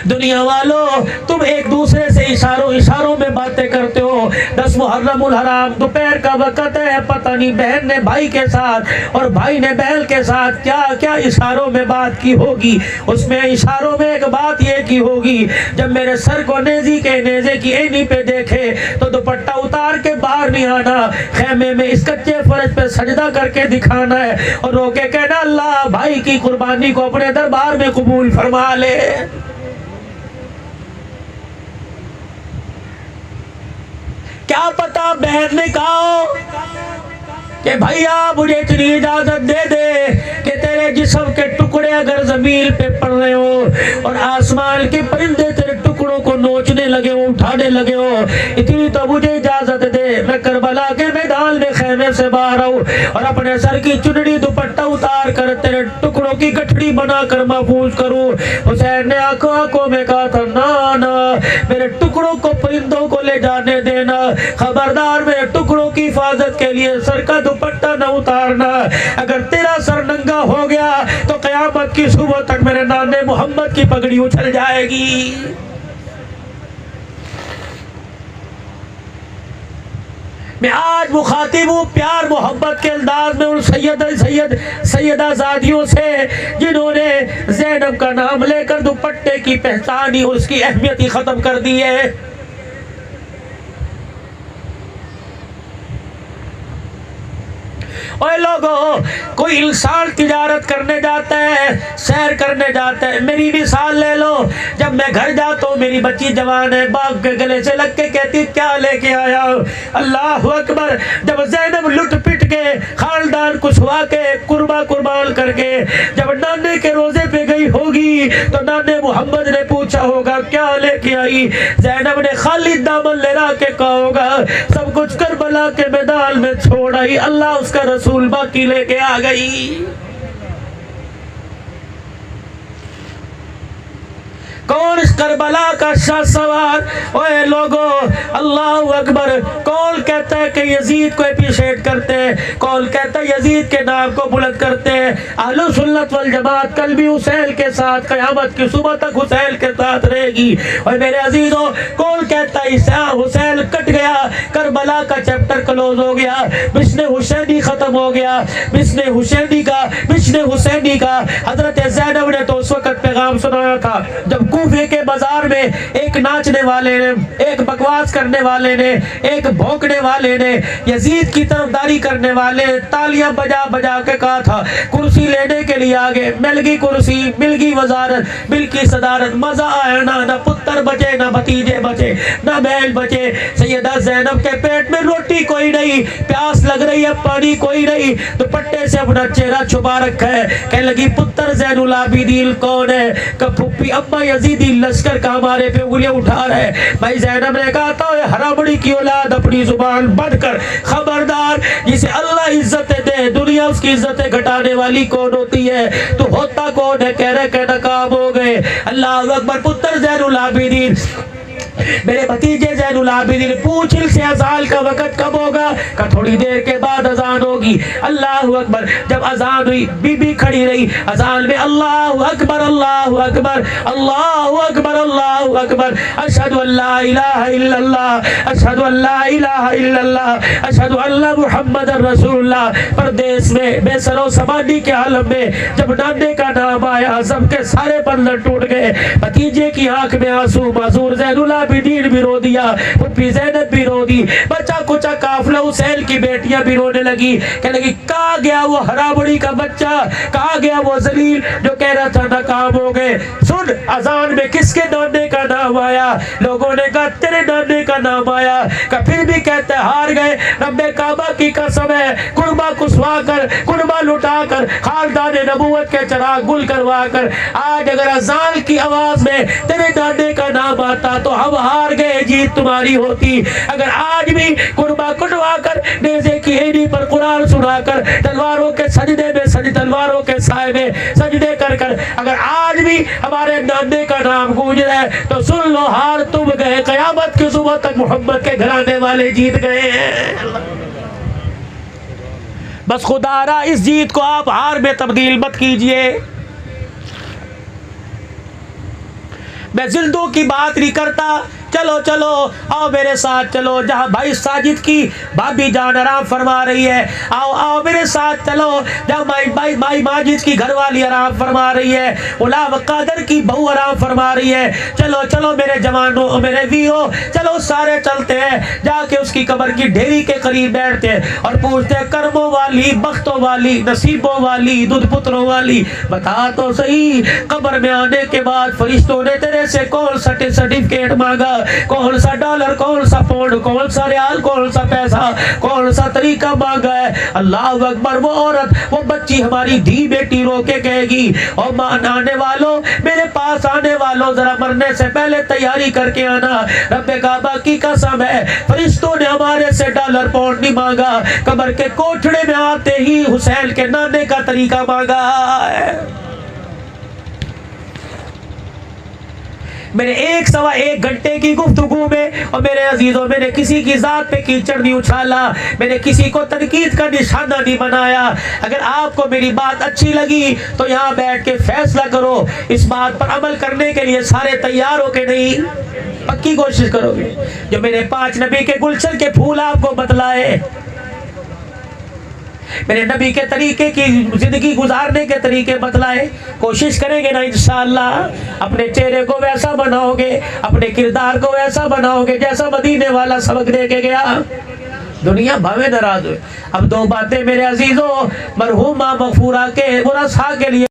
दुनिया वालों, तुम एक दूसरे से इशारों में बातें करते हो। 10 मुहर्रमुल हराम दोपहर का वक्त है, पता नहीं बहन ने भाई के साथ और भाई ने बहन के साथ क्या क्या इशारों में बात की होगी। उसमें इशारों में एक बात ये की होगी, जब मेरे सर को नेजे की एनी पे देखे तो दुपट्टा उतार के बाहर नहीं आना, खेमे में इस कच्चे फर्श पे सजदा करके दिखाना है और रोके कहना अल्लाह भाई की कुर्बानी को अपने दरबार में कबूल फरमा ले। क्या पता बहन ने कहा कि भैया मुझे इतनी इजाजत दे दे कि तेरे जिस्म के टुकड़े अगर जमीन पे पड़ रहे हो और आसमान के परिंदे तेरे टुकड़ों को नोचने लगे हो, उठाने लगे हो, इतनी तो मुझे इजाजत दे, मैं करबला के मैदान में खेमे से बाहर आऊं और अपने सर की चुनरी दुपट्टा उतार कर तेरे टुकड़ों की गठड़ी बनाकर महफूज करूं। हुसैन ने आंखों में कहा था ना ना, मेरे टुकड़ों को परिंदों को ले जाने देना, खबरदार मेरे टुकड़ों की हिफाजत के लिए सर का दुपट्टा न उतारना। अगर तेरा सर नंगा हो गया तो कयामत की सुबह तक मेरे नाने मोहम्मद की पगड़ी उछल जाएगी। मैं आज मुखातिब हूँ प्यार मोहब्बत के अंदाज में उन सैयदा ज़ादियों से जिन्होंने ज़ैनब का नाम लेकर दुपट्टे की पहचान ही, उसकी अहमियत ही खत्म कर दी है। ओए लोगों, कोई इंसान तिजारत करने जाता है, सैर करने जाता है, मेरी मिसाल ले लो। जब मैं घर जाता हूँ, मेरी बच्ची जवान है, बाप के गले से लग के कहती क्या लेके आया? अल्लाह अकबर। जब ज़ैनब लुट पिट के खानदान कुशवा के कुर्बान करके जब नाने के रोजे पे गई होगी तो नाने मोहम्मद ने पूछा होगा क्या लेके आई? ज़ैनब ने खाली दामन ले के कहा होगा सब कुछ करबला के मैदान में छोड़ आई, अल्लाह उसका रसूल बाकी लेके आ गई। कौन इस करबला का शाहसवार? ओए लोगों, अल्लाह अकबर। कौन कहता है कि यजीद को एप्रिशिएट करते हैं? कौन कहता है यजीद के नाम को बुलंद करते हैं? अहले सुन्नत वल जमात कल भी हुसैन के साथ, क़यामत की सुबह तक हुसैन के साथ रहेगी। और मेरे अजीजों, कौन कहता है हुसैन कट गया, करबला का चैप्टर क्लोज हो गया, मिशन हुसैनी खत्म हो गया? मिशन हुसैनी का हजरत ज़ैनब ने तो उस वक्त पैगाम सुनाया था जब कूफे के बाजार में एक नाचने वाले ने, एक बकवास करने वाले ने, एक भौंकने वाले ने, यजीद की तरफदारी करने वाले तालियां बजा बजा के कहा था कुर्सी लेने के लिए आगे, मिल गई कुर्सी, मिल गई वजारत, मिल गई सदारत, मजा आया ना पुत्र बचे, ना भतीजे बचे, ना बैल बचे। सैयदा ज़ैनब के पेट में रोटी कोई नहीं, प्यास लग रही है पानी कोई नहीं, दुपट्टे से अपना चेहरा छुपा रखा है। कहने लगी पुत्र ज़ैनुल आबिदीन कौन है? कभी अम्मा यजीदी लश्कर का हमारे पे उंगलियां उठा रहे। भाई ज़ैनब ने कहा था हरामड़ी की औलाद अपनी जुबान बंद कर, खबरदार, जिसे अल्लाह इज्जतें दे दुनिया उसकी इज्जतें घटाने वाली कौन होती है? तो होता कौन है? कह रहे के नकाब हो गए। अल्लाह अकबर। पुत्र ज़ैनुल आबिदीन, मेरे भतीजे ज़ैनुल आबिदीन, पूछ से अज़ान का वक़्त कब होगा? का थोड़ी देर के बाद अजान होगी। अल्लाहु अकबर। जब अजान हुई, बीबी खड़ी रही अजान में, अल्लाहु अकबर अल्लाहु अकबर अल्लाहु अकबर अल्लाहु अकबर, अशहदु अल्ला इलाहा इल्लल्लाह अशहदु अल्ला इलाहा इल्लल्लाह अशहदु अन्न मुहम्मदर रसूलुल्लाह। परदेश में बेसरो समाधि के आलम में जब नाने का नाम आया, सबके सारे बंधन टूट गए। भतीजे की आंख में आंसू, मासूर ज़ैनुल आबिदीन भी रो दिया, फुप्पी ज़ैनब भी रो दी, बच्चा कुचा काफिला हुसैन की बेटियां भी रोने लगी। कहने लगी, कहाँ गया वो हराबड़ी का बच्चा, कहाँ गया वो जलील जो कह रहा था नाकाम हो गए। सुन, अजान में किसके नाने का नाम आया? लोगों ने कहा तेरे नाने का नाम आया। का फिर भी कहते हार गए। रब्बे काबा की कसम है, कुर्बा कुसवा कर, कुर्बा लुटा कर, खानदान नबूवत के चिराग गुल करवा कर, आज अगर अजान की आवाज में तेरे नाने का नाम आता तो हम हार गए, जीत तुम्हारी होती। अगर आज भी कुर्बा कुटवा कर, नेज़े की एड़ी पर कुरान सुनाकर, तलवारों के सजदे में तलवारों के साए में सजदे कर कर अगर आज भी हमारे नाने का नाम गूंज रहा है तो सुन लो, हार तुम गए। कयामत की सुबह तक मोहम्मद के घराने वाले जीत गए हैं। बस खुदारा इस जीत को आप हार में तब्दील मत कीजिए। मैं जिल्दों की बात नहीं करता, चलो चलो आओ मेरे साथ चलो, जहाँ भाई साजिद की भाभी जान आराम फरमा रही है, आओ आओ मेरे साथ चलो, जहाँ भाई माजिद की घरवाली आराम फरमा रही है, गुलाम कादर की बहू आराम फरमा रही है, चलो चलो मेरे जवानों मेरे वीरों, चलो सारे चलते हैं। जाके उसकी कब्र की ढेरी के करीब बैठते हैं और पूछते हैं, कर्मों वाली, बख्तों वाली, नसीबों वाली, दूध पुत्रों वाली, बता तो सही, कब्र में आने के बाद फरिश्तों ने तेरे से कौन सा सर्टिफिकेट मांगा, कौन सा डॉलर, कौन सा पाउंड, कौन सा रियाल, कौन सा पैसा, कौन सा तरीका मांगा है? अल्लाह अकबर। वो औरत, वो बच्ची, हमारी धी बेटी रो के कहेगी, और मान आने वालों, मेरे पास आने वालों, जरा मरने से पहले तैयारी करके आना। रब्बे काबा की कसम है, फरिश्तों ने हमारे से डॉलर पाउंड नहीं मांगा, कब्र के कोठड़े में आते ही हुसैन के नाने का तरीका मांगा है। मेरे 1 घंटे की गुफ्तगू में और मेरे अजीजों, मैंने किसी की जात पे कीचड़ नहीं उछाला, मैंने किसी को तनकीद का निशाना नहीं बनाया। अगर आपको मेरी बात अच्छी लगी तो यहाँ बैठ के फैसला करो। इस बात पर अमल करने के लिए सारे तैयार हो के नहीं, पक्की कोशिश करोगे? जो मेरे 5 नबी के गुलशन के फूल आपको बतलाए, मेरे नबी के तरीके की जिंदगी गुजारने के तरीके बतलाए, कोशिश करेंगे ना इंशाअल्लाह? अपने चेहरे को वैसा बनाओगे, अपने किरदार को वैसा बनाओगे जैसा मदीने वाला सबक दे के गया। दुनिया भावे नाराज हुए। अब 2 बातें मेरे अजीजों, मरहूमा मगफूरा के मुरसा के लिए